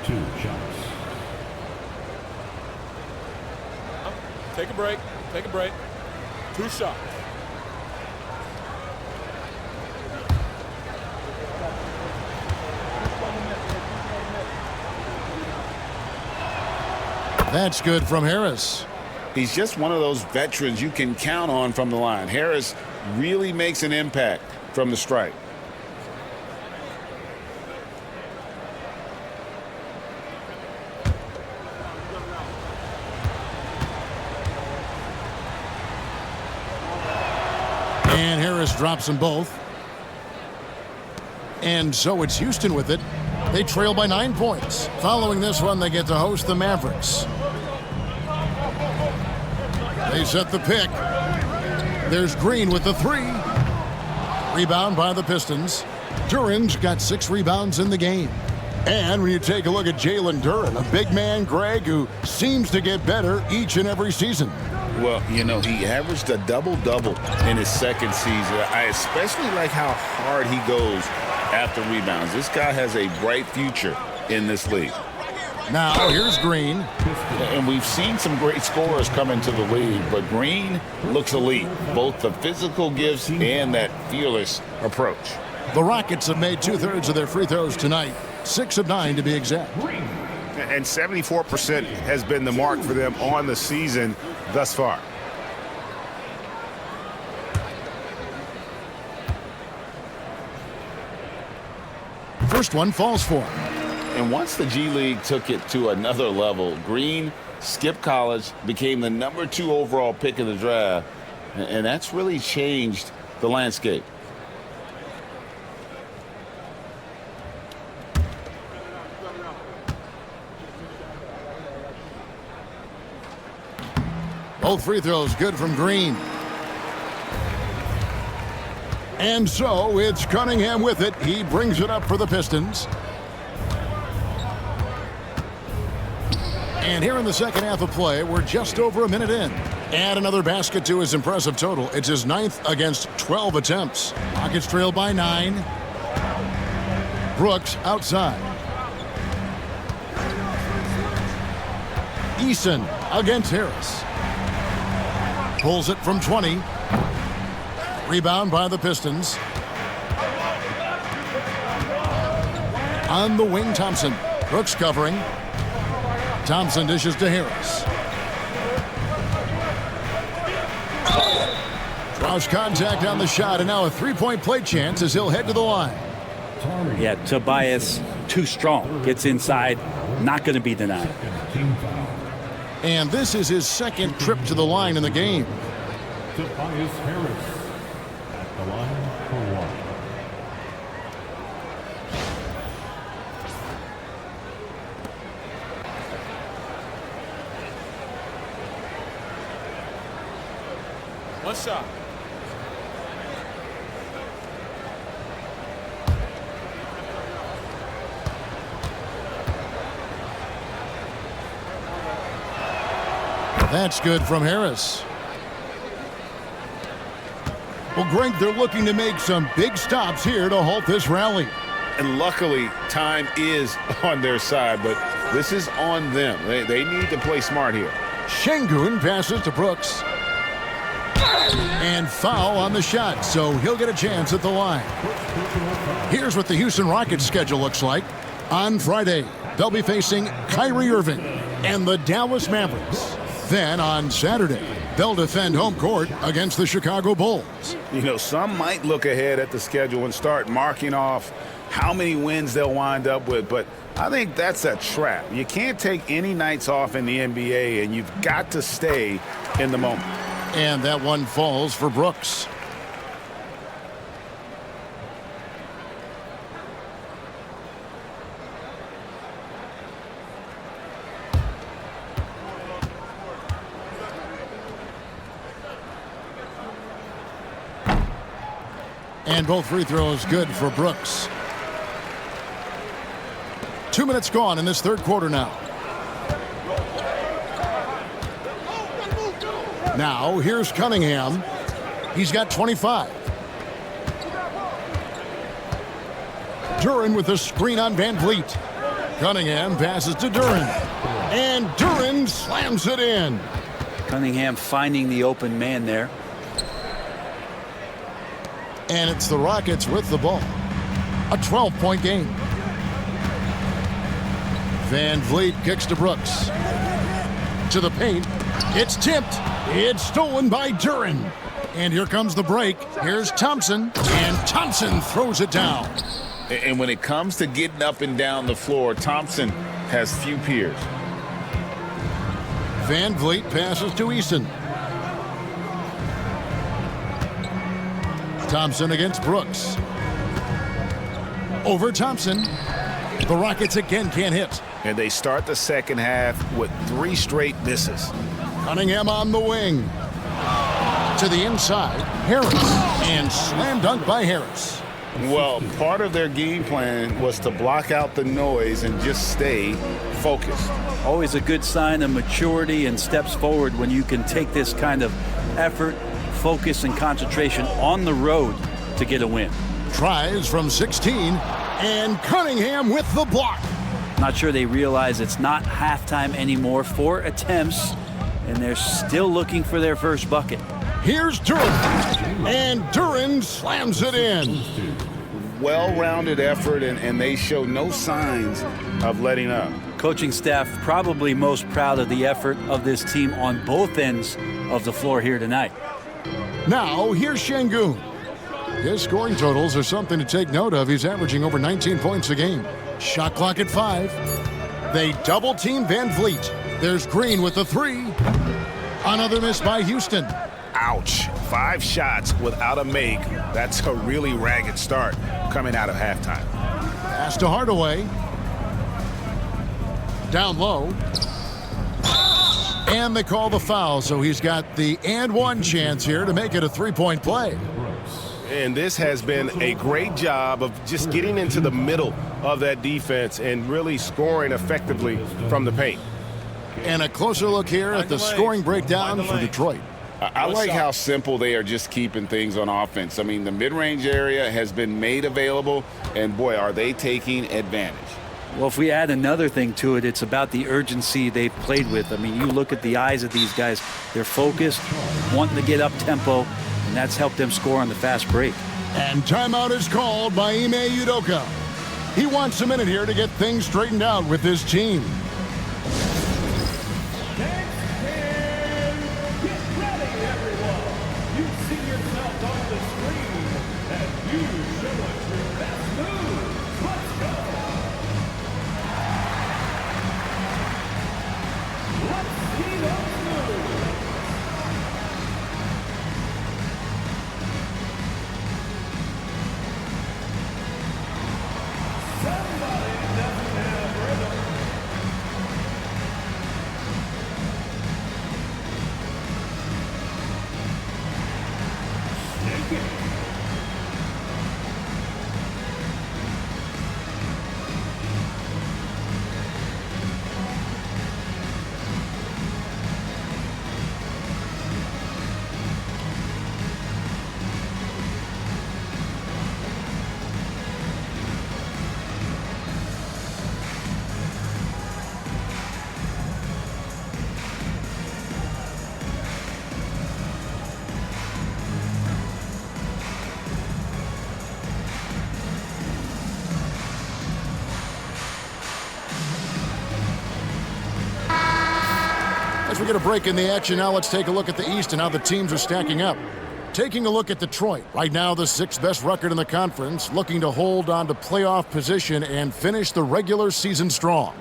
2 shots. Take a break. Take a break. 2 shots. That's good from Harris. He's just one of those veterans you can count on from the line. Harris really makes an impact from the stripe. And Harris drops them both. And so it's Houston with it. They trail by 9 points. Following this one, they get to host the Mavericks. They set the pick. There's Green with the 3. Rebound by the Pistons. Duran's got 6 rebounds in the game. And when you take a look at Jalen Duran, a big man, Greg, who seems to get better each and every season. Well, you know, he averaged a double-double in his second season. I especially like how hard he goes after rebounds. This guy has a bright future in this league. Now, here's Green. And we've seen some great scorers come into the league, but Green looks elite. Both the physical gifts and that fearless approach. The Rockets have made 2/3 of their free throws tonight. 6 of 9 to be exact. And 74% has been the mark for them on the season thus far. First one falls for him. And once the G League took it to another level, Green skipped college, became the number 2 overall pick in the draft, and that's really changed the landscape. Both free throws good from Green. And so it's Cunningham with it. He brings it up for the Pistons. And here in the second half of play, we're just over a minute in. Add another basket to his impressive total. It's his 9th against 12 attempts. Rockets trail by 9. Brooks outside. Eason against Harris. Pulls it from 20. Rebound by the Pistons. On the wing, Thompson. Brooks covering. Thompson dishes to Harris. Draws contact on the shot, and now a three-point play chance as he'll head to the line. Yeah, Tobias, too strong. Gets inside, not going to be denied. And this is his second trip to the line in the game. Tobias Harris at the line for 1. One shot. That's good from Harris. Well, Greg, they're looking to make some big stops here to halt this rally. And luckily, time is on their side, but this is on them. They need to play smart here. Şengün passes to Brooks. And foul on the shot, so he'll get a chance at the line. Here's what the Houston Rockets schedule looks like. On Friday, they'll be facing Kyrie Irving and the Dallas Mavericks. Then on Saturday, they'll defend home court against the Chicago Bulls. You know, some might look ahead at the schedule and start marking off how many wins they'll wind up with, but I think that's a trap. You can't take any nights off in the NBA, and you've got to stay in the moment. And that one falls for Brooks. And both free throws good for Brooks. 2 minutes gone in this third quarter now. Now, here's Cunningham. He's got 25. Duran with a screen on Van Vliet. Cunningham passes to Duran. And Duran slams it in. Cunningham finding the open man there. And it's the Rockets with the ball. A 12-point game. Van Vliet kicks to Brooks. To the paint. It's tipped. It's stolen by Duren. And here comes the break. Here's Thompson. And Thompson throws it down. And when it comes to getting up and down the floor, Thompson has few peers. Van Vliet passes to Easton. Thompson against Brooks. Over Thompson. The Rockets again can't hit. And they start the second half with 3 straight misses. Cunningham on the wing. To the inside. Harris. And slam dunk by Harris. Well, part of their game plan was to block out the noise and just stay focused. Always a good sign of maturity and steps forward when you can take this kind of effort, focus, and concentration on the road to get a win. Tries from 16, and Cunningham with the block. Not sure they realize it's not halftime anymore. 4 attempts, and they're still looking for their first bucket. Here's Duren, and Duren slams it in. Well-rounded effort, and they show no signs of letting up. Coaching staff probably most proud of the effort of this team on both ends of the floor here tonight. Now, here's Şengün. His scoring totals are something to take note of. He's averaging over 19 points a game. Shot clock at 5. They double-team Van Vliet. There's Green with the 3. Another miss by Houston. Ouch. 5 shots without a make. That's a really ragged start coming out of halftime. Pass to Hardaway. Down low. And they call the foul, so he's got the and one chance here to make it a 3-point play. And this has been a great job of just getting into the middle of that defense and really scoring effectively from the paint. And a closer look here at the scoring breakdown for Detroit. I like how simple they are just keeping things on offense. I mean, the mid-range area has been made available, and boy, are they taking advantage. Well, if we add another thing to it, it's about the urgency they've played with. I mean, you look at the eyes of these guys. They're focused, wanting to get up tempo, and that's helped them score on the fast break. And timeout is called by Ime Udoka. He wants a minute here to get things straightened out with his team. As we get a break in the action now, let's take a look at the East and how the teams are stacking up. Taking a look at Detroit, right now the 6th best record in the conference, looking to hold on to playoff position and finish the regular season strong.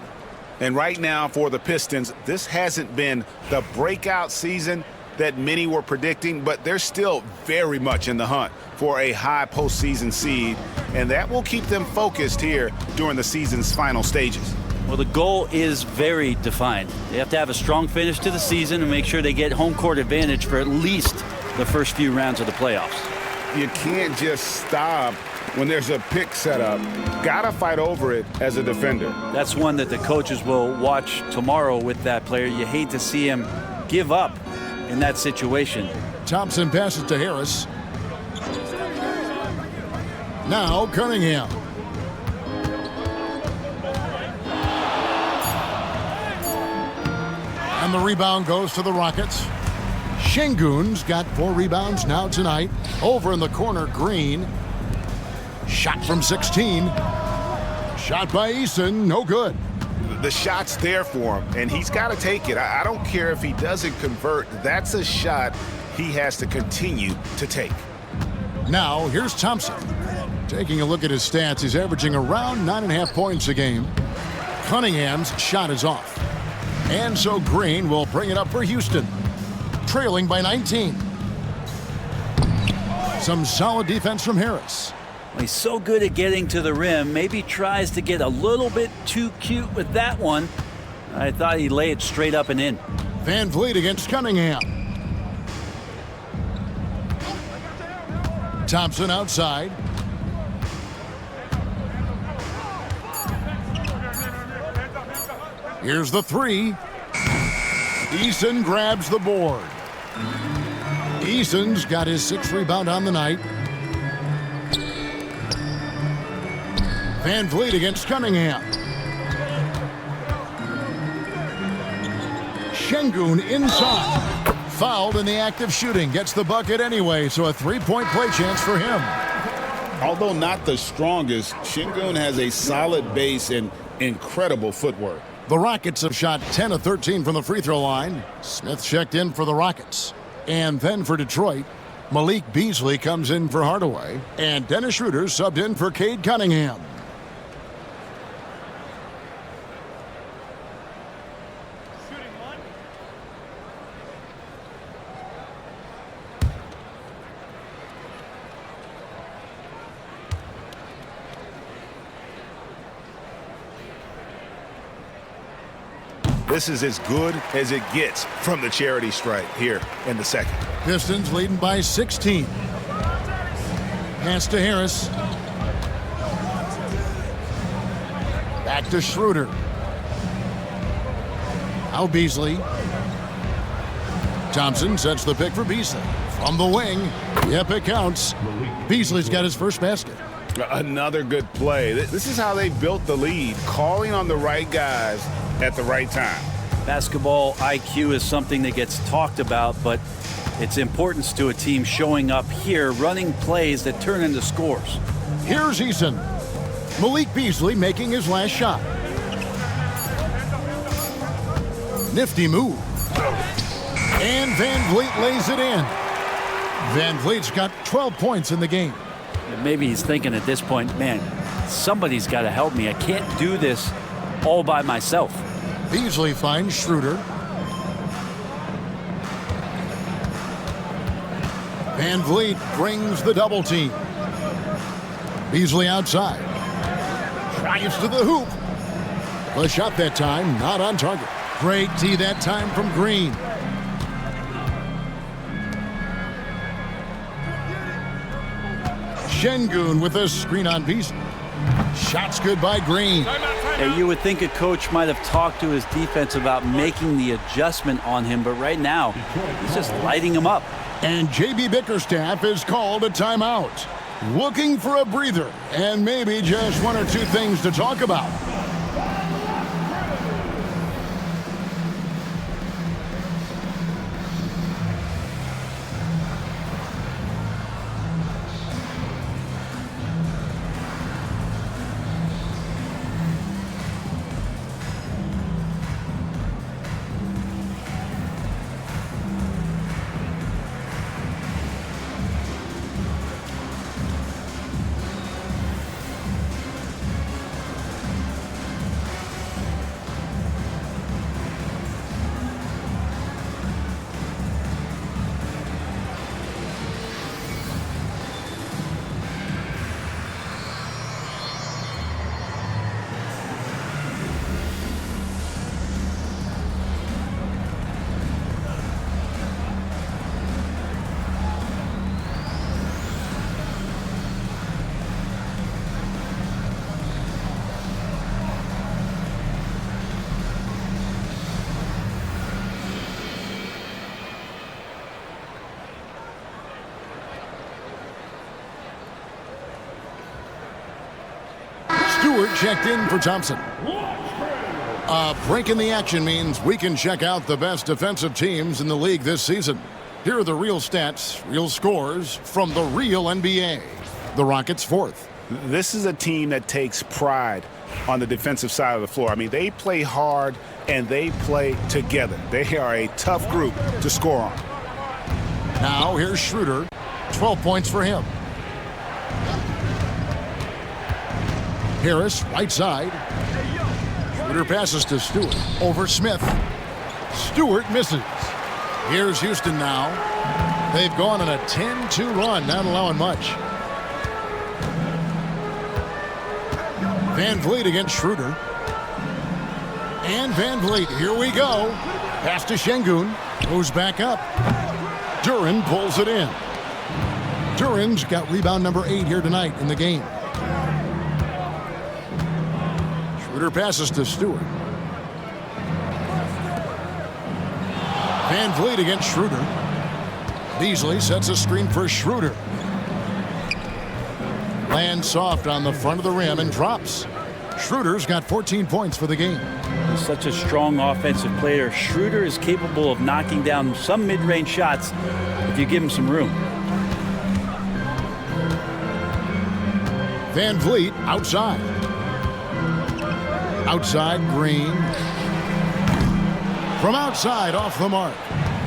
And right now for the Pistons, this hasn't been the breakout season that many were predicting, but they're still very much in the hunt for a high postseason seed, and that will keep them focused here during the season's final stages. Well, the goal is very defined. They have to have a strong finish to the season and make sure they get home court advantage for at least the first few rounds of the playoffs. You can't just stop when there's a pick set up. Gotta fight over it as a defender. That's one that the coaches will watch tomorrow with that player. You hate to see him give up in that situation. Thompson passes to Harris. Now Cunningham. And the rebound goes to the Rockets. Şengün's got 4 rebounds now tonight. Over in the corner, Green. Shot from 16. Shot by Eason, no good. The shot's there for him, and he's got to take it. I don't care if he doesn't convert. That's a shot he has to continue to take. Now, here's Thompson. Taking a look at his stats, he's averaging around 9.5 points a game. Cunningham's shot is off. And so Green will bring it up for Houston, trailing by 19. Some solid defense from Harris. He's so good at getting to the rim. Maybe tries to get a little bit too cute with that one. I thought he'd lay it straight up and in. Van Vliet against Cunningham. Thompson outside. Here's the three. Eason grabs the board. Eason's got his 6th rebound on the night. Van Vliet against Cunningham. Şengün inside. Fouled in the act of shooting. Gets the bucket anyway, so a 3-point play chance for him. Although not the strongest, Şengün has a solid base and incredible footwork. The Rockets have shot 10 of 13 from the free throw line. Smith checked in for the Rockets. And then for Detroit, Malik Beasley comes in for Hardaway. And Dennis Schroeder subbed in for Cade Cunningham. This is as good as it gets from the charity stripe here in the second. Pistons leading by 16. Pass to Harris. Back to Schroeder. Now Beasley. Thompson sets the pick for Beasley. From the wing. Yep, it counts. Beasley's got his first basket. Another good play. This is how they built the lead, calling on the right guys at the right time. Basketball IQ is something that gets talked about, but its importance to a team showing up here, running plays that turn into scores. Here's Eason. Malik Beasley making his last shot. Nifty move. And Van Vliet lays it in. Van Vliet's got 12 points in the game. Maybe he's thinking at this point, man, somebody's got to help me. I can't do this all by myself. Beasley finds Schroeder. Van Vliet brings the double team. Beasley outside. Drives to the hoop. The shot that time, not on target. Great tee that time from Green. Şengün with a screen on Beasley. Shots good by Green. Hey, you would think a coach might have talked to his defense about making the adjustment on him, but right now, he's just lighting him up. And J.B. Bickerstaff is called a timeout. Looking for a breather and maybe just one or two things to talk about. Stewart checked in for Thompson. A break in the action means we can check out the best defensive teams in the league this season. Here are the real stats, real scores from the real NBA. The Rockets 4th, This is a team that takes pride on the defensive side of the floor. I mean, they play hard and they play together. They are a tough group to score on. Now here's Schroeder. 12 points for him. Harris, right side. Schroeder passes to Stewart. Over Smith. Stewart misses. Here's Houston now. They've gone on a 10-2 run, not allowing much. Van Vliet against Schroeder. And Van Vliet, here we go. Pass to Şengün. Goes back up. Duren pulls it in. Duren's got rebound number 8 here tonight in the game. Schroeder passes to Stewart. Van Vliet against Schroeder. Beasley sets a screen for Schroeder. Lands soft on the front of the rim and drops. Schroeder's got 14 points for the game. He's such a strong offensive player. Schroeder is capable of knocking down some mid-range shots if you give him some room. Van Vliet outside. Outside Green. From outside off the mark.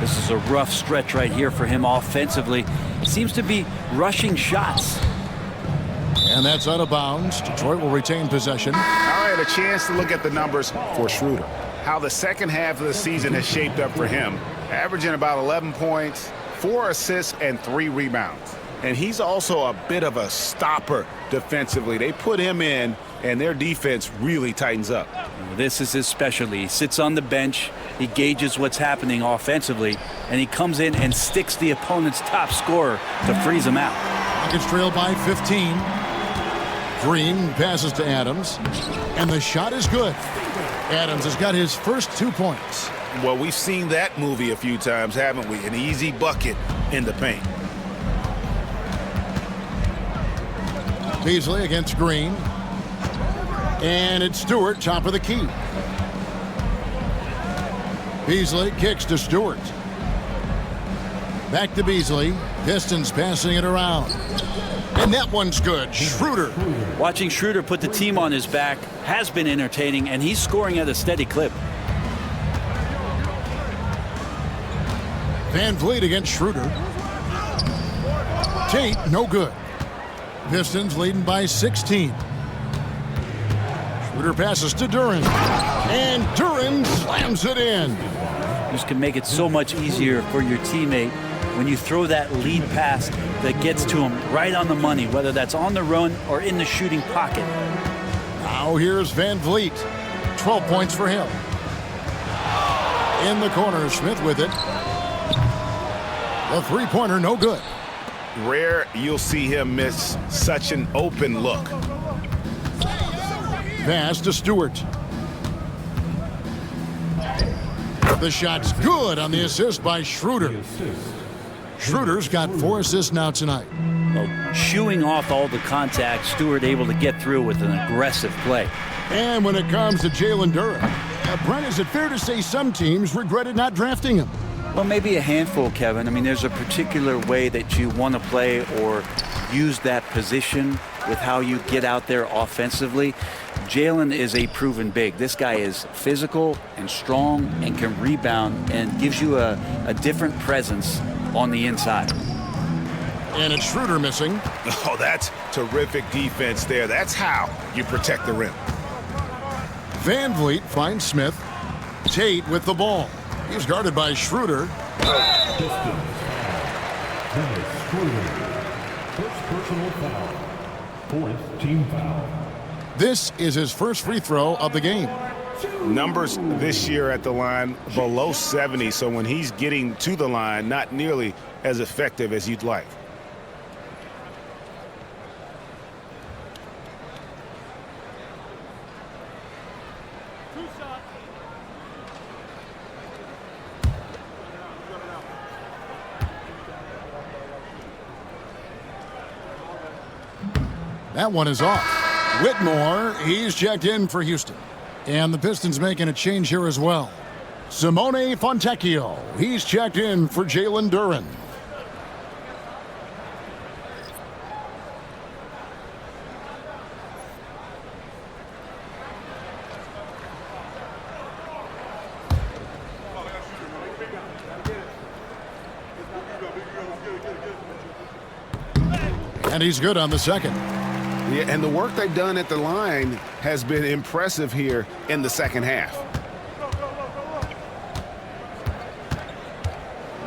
This is a rough stretch right here for him offensively. He seems to be rushing shots. And that's out of bounds. Detroit will retain possession. I had a chance to look at the numbers for Schroeder. How the second half of the season has shaped up for him. Averaging about 11 points, 4 assists, and 3 rebounds. And he's also a bit of a stopper defensively. They put him in, and their defense really tightens up. This is his specialty. He sits on the bench, he gauges what's happening offensively, and he comes in and sticks the opponent's top scorer to freeze him out. Rockets trail by 15. Green passes to Adams, and the shot is good. Adams has got his first 2 points. Well, we've seen that movie a few times, haven't we? An easy bucket in the paint. Beasley against Green. And it's Stewart, top of the key. Beasley kicks to Stewart. Back to Beasley. Pistons passing it around. And that one's good. Schroeder. Watching Schroeder put the team on his back has been entertaining, and he's scoring at a steady clip. Van Vliet against Schroeder. Tate, no good. Pistons leading by 16. Schroeder passes to Duren. And Duren slams it in. This can make it so much easier for your teammate when you throw that lead pass that gets to him right on the money, whether that's on the run or in the shooting pocket. Now here's Van Vliet. 12 points for him. In the corner, Smith with it. The three-pointer, no good. Rare you'll see him miss such an open look. Pass to Stewart. The shot's good on the assist by Schroeder. Schroeder's got 4 assists now tonight. Well, shooing off all the contact, Stewart able to get through with an aggressive play. And when it comes to Jalen Duren, Brent, is it fair to say some teams regretted not drafting him? Well, maybe a handful, Kevin. I mean, there's a particular way that you want to play or use that position with how you get out there offensively. Jalen is a proven big. This guy is physical and strong and can rebound and gives you a different presence on the inside. And it's Schroeder missing. Oh, that's terrific defense there. That's how you protect the rim. Van Vliet finds Smith. Tate with the ball. He's guarded by Schroeder. Pistons. Dennis Schroeder. First personal foul. Fourth team foul. This is his first free throw of the game. Numbers this year at the line below 70, so when he's getting to the line, not nearly as effective as you'd like. That one is off. Whitmore, he's checked in for Houston. And the Pistons making a change here as well. Simone Fontecchio, he's checked in for Jalen Duren. And he's good on the second. Yeah, and the work they've done at the line has been impressive here in the second half.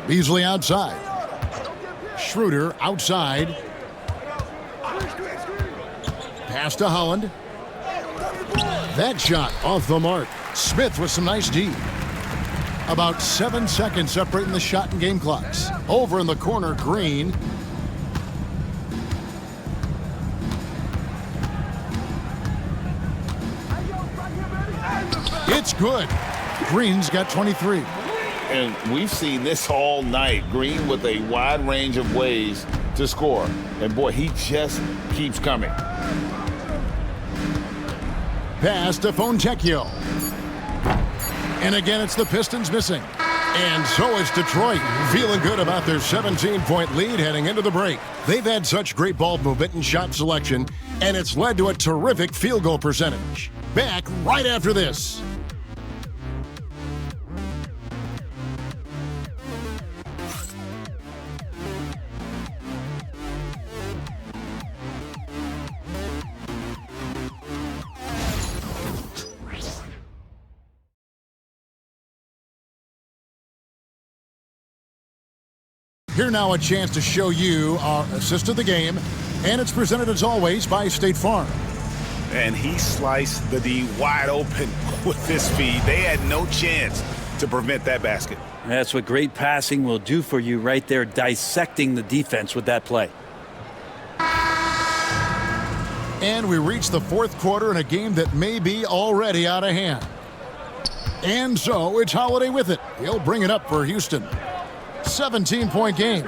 Beasley outside. Schroeder outside. Pass to Holland. That shot off the mark. Smith with some nice D. About 7 seconds separating the shot and game clocks. Over in the corner, Green. It's good. Green's got 23. And we've seen this all night. Green with a wide range of ways to score. And boy, he just keeps coming. Pass to Fontecchio. And again, it's the Pistons missing. And so it's Detroit, feeling good about their 17-point lead heading into the break. They've had such great ball movement and shot selection, and it's led to a terrific field goal percentage. Back right after this. Here now a chance to show you our assist of the game, and it's presented as always by State Farm. And he sliced the D wide open with his feed. They had no chance to prevent that basket. That's what great passing will do for you right there, dissecting the defense with that play. And we reach the fourth quarter in a game that may be already out of hand. And so it's Holiday with it. He'll bring it up for Houston. 17-point game.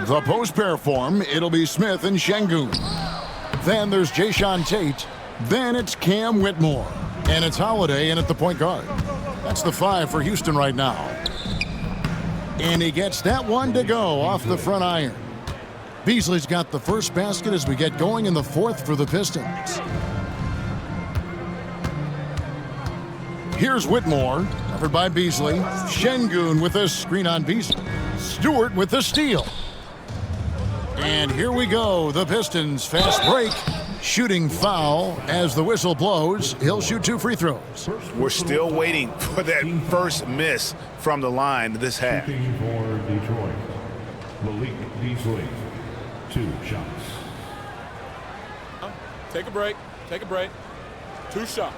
The post pair form, it'll be Smith and Şengün. Then there's Jayshawn Tate. Then it's Cam Whitmore. And it's Holiday in at the point guard. That's the 5 for Houston right now. And he gets that one to go off the front iron. Beasley's got the first basket as we get going in the fourth for the Pistons. Here's Whitmore, covered by Beasley. Şengün with a screen on Beasley. Stewart with the steal. And here we go. The Pistons fast break. Shooting foul as the whistle blows. He'll shoot 2 free throws. We're still waiting for that first miss from the line this half. For Detroit, Malik Beasley, 2 shots. Take a break. Take a break. 2 shots.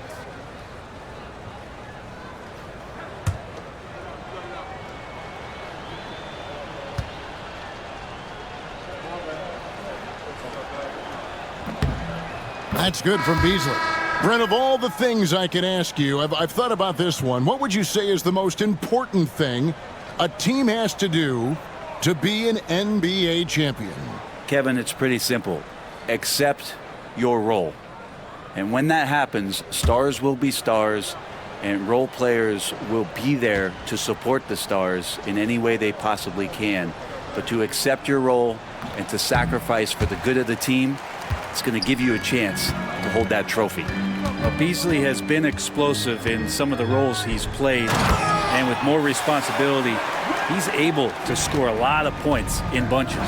That's good from Beasley. Brent, of all the things I could ask you, I've thought about this one. What would you say is the most important thing a team has to do to be an NBA champion? Kevin, it's pretty simple. Accept your role. And when that happens, stars will be stars, and role players will be there to support the stars in any way they possibly can. But to accept your role and to sacrifice for the good of the team, it's going to give you a chance to hold that trophy. Well, Beasley has been explosive in some of the roles he's played, and with more responsibility, he's able to score a lot of points in bunches.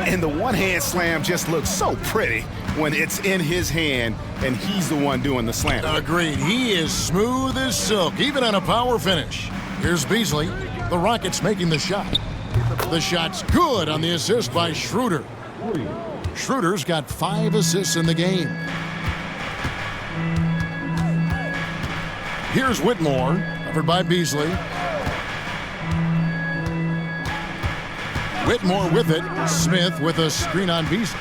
And the one-hand slam just looks so pretty when it's in his hand and he's the one doing the slam. Agreed. He is smooth as silk, even on a power finish. Here's Beasley. The Rockets making the shot. The shot's good on the assist by Schroeder. Schroeder's got 5 assists in the game. Here's Whitmore, covered by Beasley. Whitmore with it. Smith with a screen on Beasley.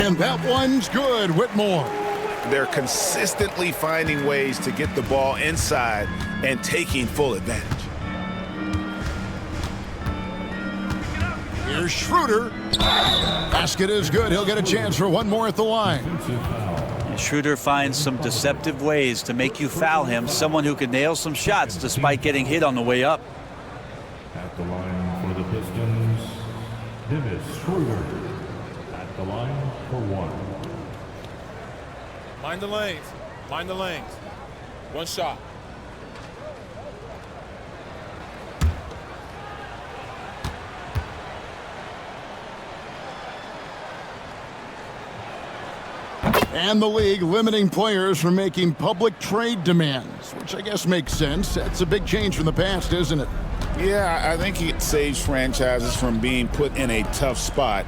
And that one's good, Whitmore. They're consistently finding ways to get the ball inside and taking full advantage. Here's Schroeder. Basket is good. He'll get a chance for one more at the line. And Schroeder finds some deceptive ways to make you foul him, someone who can nail some shots despite getting hit on the way up. At the line for the Pistons, Dennis Schroeder. At the line for 1. Mind the lanes. Mind the lanes. 1 shot. And the league limiting players from making public trade demands, which I guess makes sense. That's a big change from the past, isn't it? Yeah, I think it saves franchises from being put in a tough spot,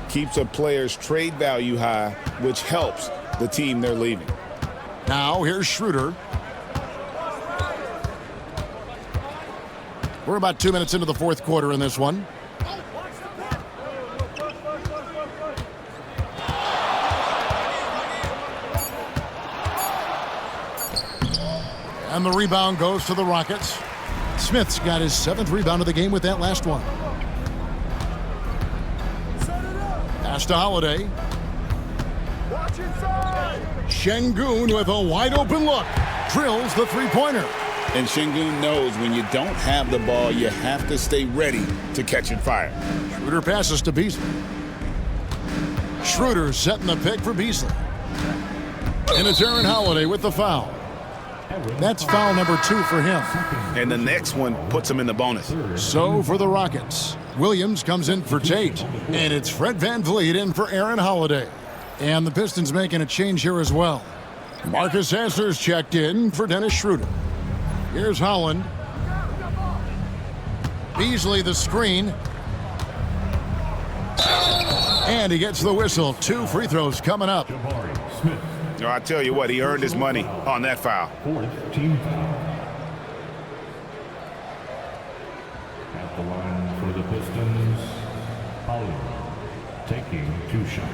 keeps a player's trade value high, which helps the team they're leaving. Now, here's Schroeder. We're about 2 minutes into the fourth quarter in this one. And the rebound goes to the Rockets. Smith's got his 7th rebound of the game with that last one. Pass to Holiday. Şengün with a wide open look. Drills the three-pointer. And Şengün knows when you don't have the ball, you have to stay ready to catch it fire. Schroeder passes to Beasley. Schroeder setting the pick for Beasley. And it's Aaron Holiday with the foul. That's foul number 2 for him. And the next one puts him in the bonus. So for the Rockets, Williams comes in for Tate. And it's Fred VanVleet in for Aaron Holiday. And the Pistons making a change here as well. Marcus Sasser's checked in for Dennis Schroeder. Here's Holland. Beasley the screen. And he gets the whistle. 2 free throws coming up. No, I tell you what, he earned his money on that foul. 4th team foul. At the line for the Pistons, Holland taking 2 shots.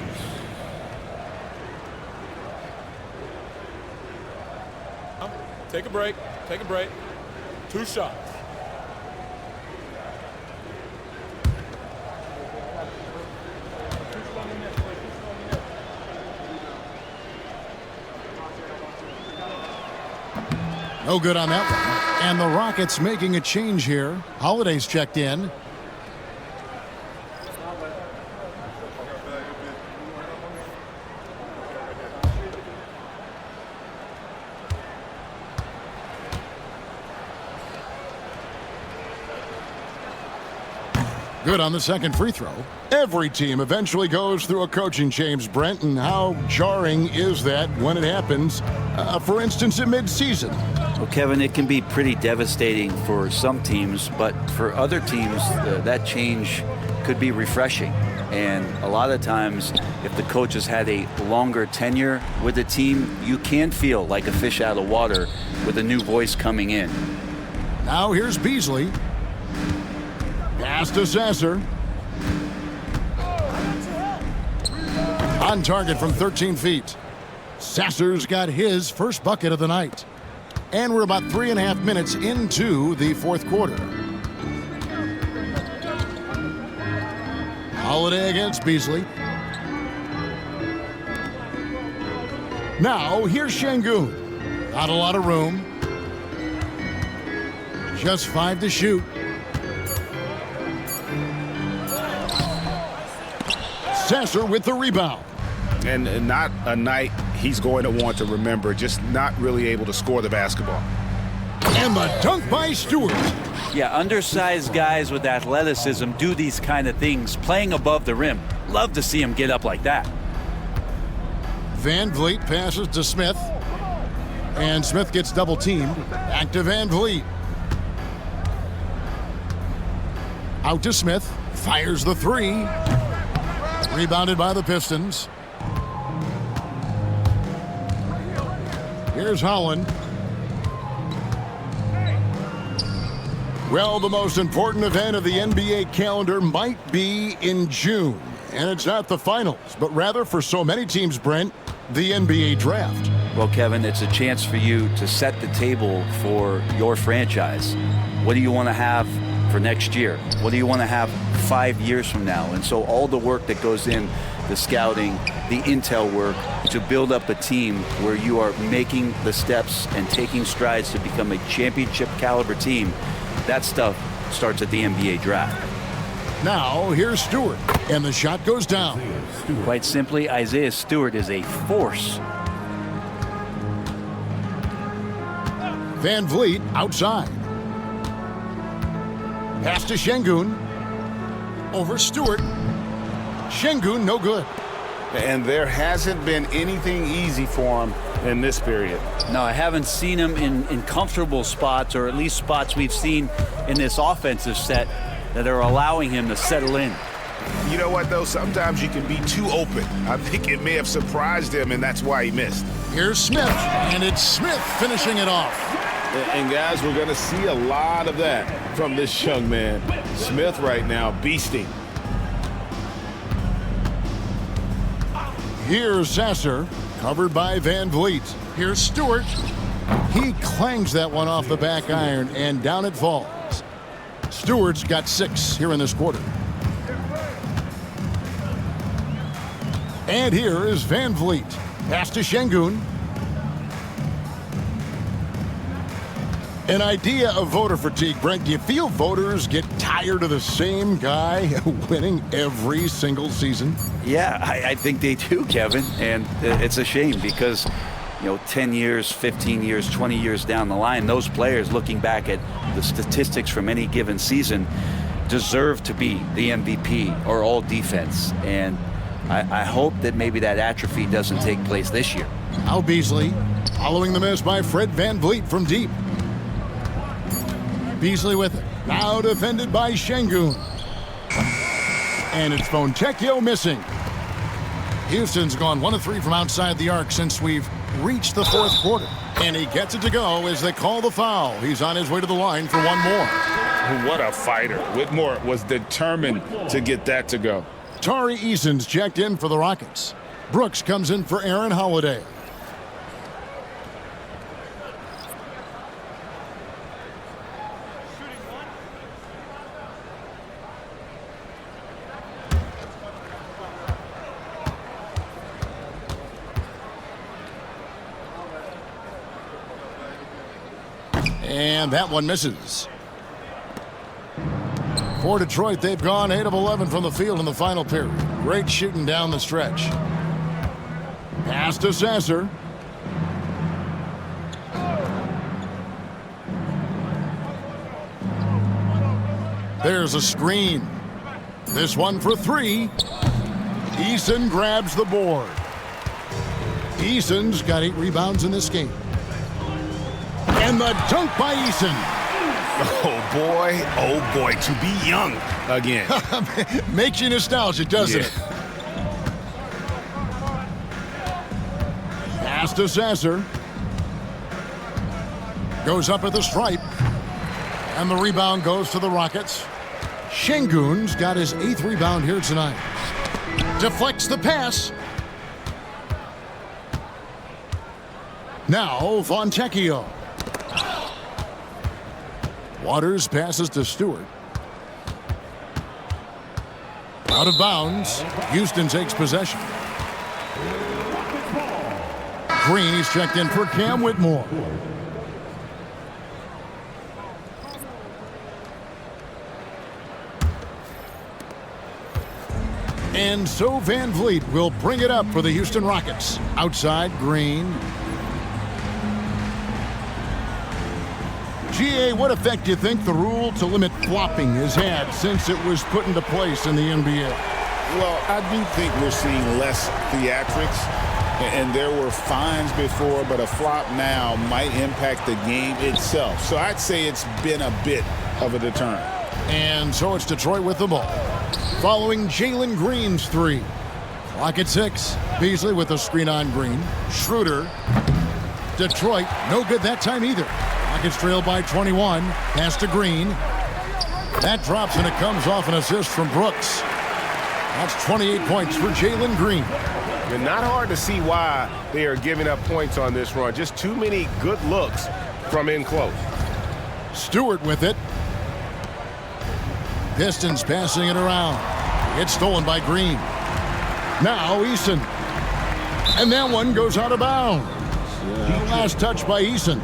Take a break. Take a break. 2 shots. No good on that one. And the Rockets making a change here. Holiday's checked in. Good on the second free throw. Every team eventually goes through a coaching change, Brent, and how jarring is that when it happens, for instance, in midseason? Well, Kevin, it can be pretty devastating for some teams, but for other teams, that change could be refreshing. And a lot of times, if the coach has had a longer tenure with the team, you can feel like a fish out of water with a new voice coming in. Now here's Beasley. Pass to Sasser. On target from 13 feet. Sasser's got his first bucket of the night. And we're about 3.5 minutes into the fourth quarter. Holiday against Beasley. Now here's Şengün. Not a lot of room. Just 5 to shoot. Sasser with the rebound. And not a night he's going to want to remember, just not really able to score the basketball. And the dunk by Stewart. Yeah, undersized guys with athleticism do these kind of things, playing above the rim. Love to see him get up like that. VanVleet passes to Smith. And Smith gets double teamed. Back to VanVleet. Out to Smith. Fires the 3. Rebounded by the Pistons. Here's Holland. Well, the most important event of the NBA calendar might be in June. And it's not the finals, but rather for so many teams, Brent, the NBA draft. Well, Kevin, it's a chance for you to set the table for your franchise. What do you want to have for next year? What do you want to have 5 years from now? And so all the work that goes in, the scouting, the intel work, to build up a team where you are making the steps and taking strides to become a championship caliber team, that stuff starts at the NBA draft. Now, here's Stewart, and the shot goes down. Quite simply, Isaiah Stewart is a force. VanVleet outside. Pass to Şengün. Over Stewart. Şengün no good. And there hasn't been anything easy for him in this period. No, I haven't seen him in comfortable spots, or at least spots we've seen in this offensive set that are allowing him to settle in. You know what, though? Sometimes you can be too open. I think it may have surprised him, and that's why he missed. Here's Smith, and it's Smith finishing it off. And guys, we're going to see a lot of that from this young man. Smith right now beasting. Here's Sasser, covered by Van Vliet. Here's Stewart. He clangs that one off the back iron, and down it falls. Stewart's got 6 here in this quarter. And here is Van Vliet. Pass to Şengün. An idea of voter fatigue, Brent. Do you feel voters get tired of the same guy winning every single season? Yeah, I think they do, Kevin. And it's a shame because, 10 years, 15 years, 20 years down the line, those players, looking back at the statistics from any given season, deserve to be the MVP or all defense. And I hope that maybe that atrophy doesn't take place this year. Now Beasley, following the miss by Fred Van Vliet from deep. Beasley with it. Now defended by Şengün. And it's Fontecchio missing. Houston's gone 1 of 3 from outside the arc since we've reached the 4th quarter. And he gets it to go as they call the foul. He's on his way to the line for one more. What a fighter. Whitmore was determined to get that to go. Tari Eason's checked in for the Rockets. Brooks comes in for Aaron Holiday. And that one misses. For Detroit, they've gone 8 of 11 from the field in the final period. Great shooting down the stretch. Pass to Sasser. There's a screen. This one for 3. Eason grabs the board. Eason's got 8 rebounds in this game. And the dunk by Eason. Oh boy, to be young again. Makes you nostalgic, doesn't it? Pass to Sasser. Goes up at the stripe. And the rebound goes to the Rockets. Şengün's got his 8th rebound here tonight. Deflects the pass. Now Fontecchio. Waters passes to Stewart. Out of bounds. Houston takes possession. Green is checked in for Cam Whitmore. And so Van Vliet will bring it up for the Houston Rockets. Outside, Green. GA, what effect do you think the rule to limit flopping has had since it was put into place in the NBA? Well, I do think we're seeing less theatrics, and there were fines before, but a flop now might impact the game itself. So I'd say it's been a bit of a deterrent. And so it's Detroit with the ball. Following Jalen Green's 3. Clock at 6. Beasley with the screen on Green. Schroeder. Detroit, no good that time either. Rockets trailed by 21. Pass to Green. That drops and it comes off an assist from Brooks. That's 28 points for Jalen Green. And not hard to see why they are giving up points on this run. Just too many good looks from in close. Stewart with it. Pistons passing it around. It's stolen by Green. Now Eason. And that one goes out of bounds. Last touch by Eason.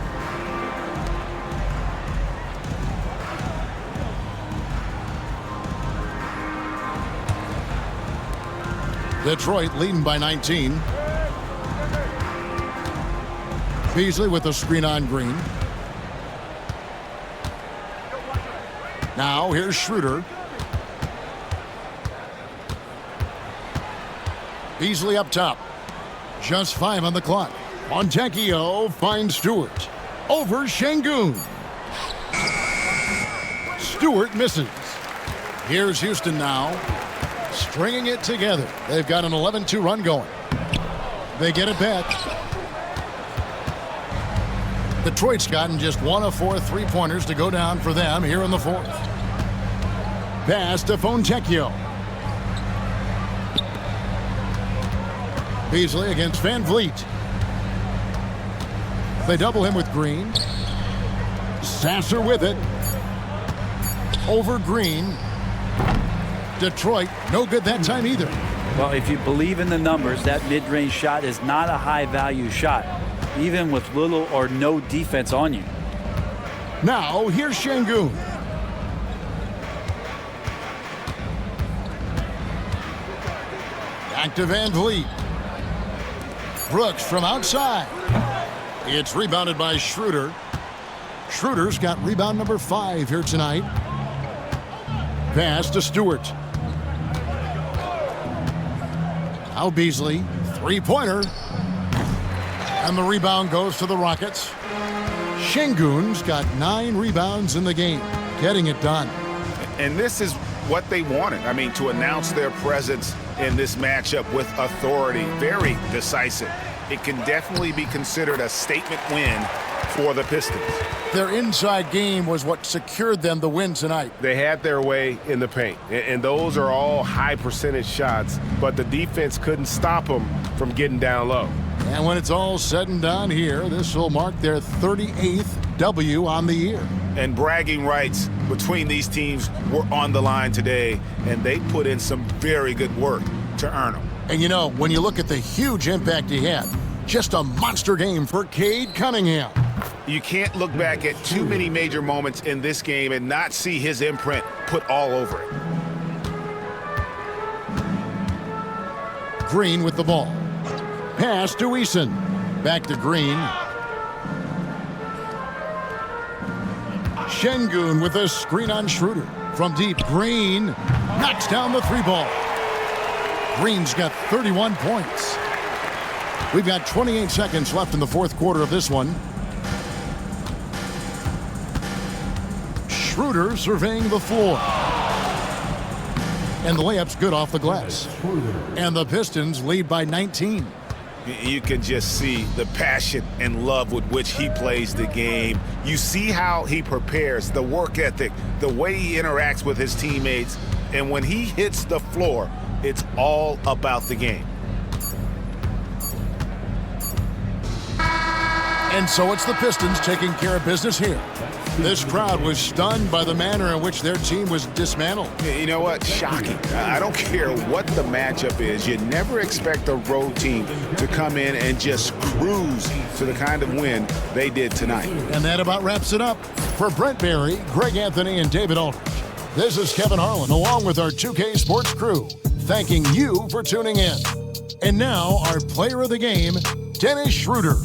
Detroit leading by 19. Beasley with the screen on Green. Now here's Schroeder. Beasley up top. Just 5 on the clock. Montecchio finds Stewart. Over Şengün. Stewart misses. Here's Houston now. Stringing it together. They've got an 11-2 run going. They get it back. Detroit's gotten just 1 of 4 3-pointers to go down for them here in the fourth. Pass to Fontecchio. Beasley against Van Vliet. They double him with Green. Sasser with it. Over Green. Detroit, no good that time either. Well, if you believe in the numbers, that mid-range shot is not a high-value shot, even with little or no defense on you. Now, here's Şengün. Back to Van Vliet. Brooks from outside. It's rebounded by Schroeder. Schroeder's got rebound number 5 here tonight. Pass to Stewart. Now Beasley, 3-pointer. And the rebound goes to the Rockets. Şengün's got 9 rebounds in the game, getting it done. And this is what they wanted. I mean, to announce their presence in this matchup with authority, very decisive. It can definitely be considered a statement win for the Pistons. Their inside game was what secured them the win tonight. They had their way in the paint, and those are all high percentage shots, but the defense couldn't stop them from getting down low. And when it's all said and done here, this will mark their 38th W on the year. And bragging rights between these teams were on the line today, and they put in some very good work to earn them. And you know, when you look at the huge impact he had, just a monster game for Cade Cunningham. You can't look back at too many major moments in this game and not see his imprint put all over it. Green with the ball. Pass to Eason. Back to Green. Şengün with a screen on Schroeder. From deep, Green knocks down the 3-ball. Green's got 31 points. We've got 28 seconds left in the fourth quarter of this one. Schroeder surveying the floor. And the layup's good off the glass. And the Pistons lead by 19. You can just see the passion and love with which he plays the game. You see how he prepares, the work ethic, the way he interacts with his teammates. And when he hits the floor, it's all about the game. And so it's the Pistons taking care of business here. This crowd was stunned by the manner in which their team was dismantled. You know what? Shocking. I don't care what the matchup is. You never expect a road team to come in and just cruise to the kind of win they did tonight. And that about wraps it up. For Brent Barry, Greg Anthony, and David Aldridge, this is Kevin Harlan along with our 2K Sports crew, thanking you for tuning in. And now our player of the game, Dennis Schroeder.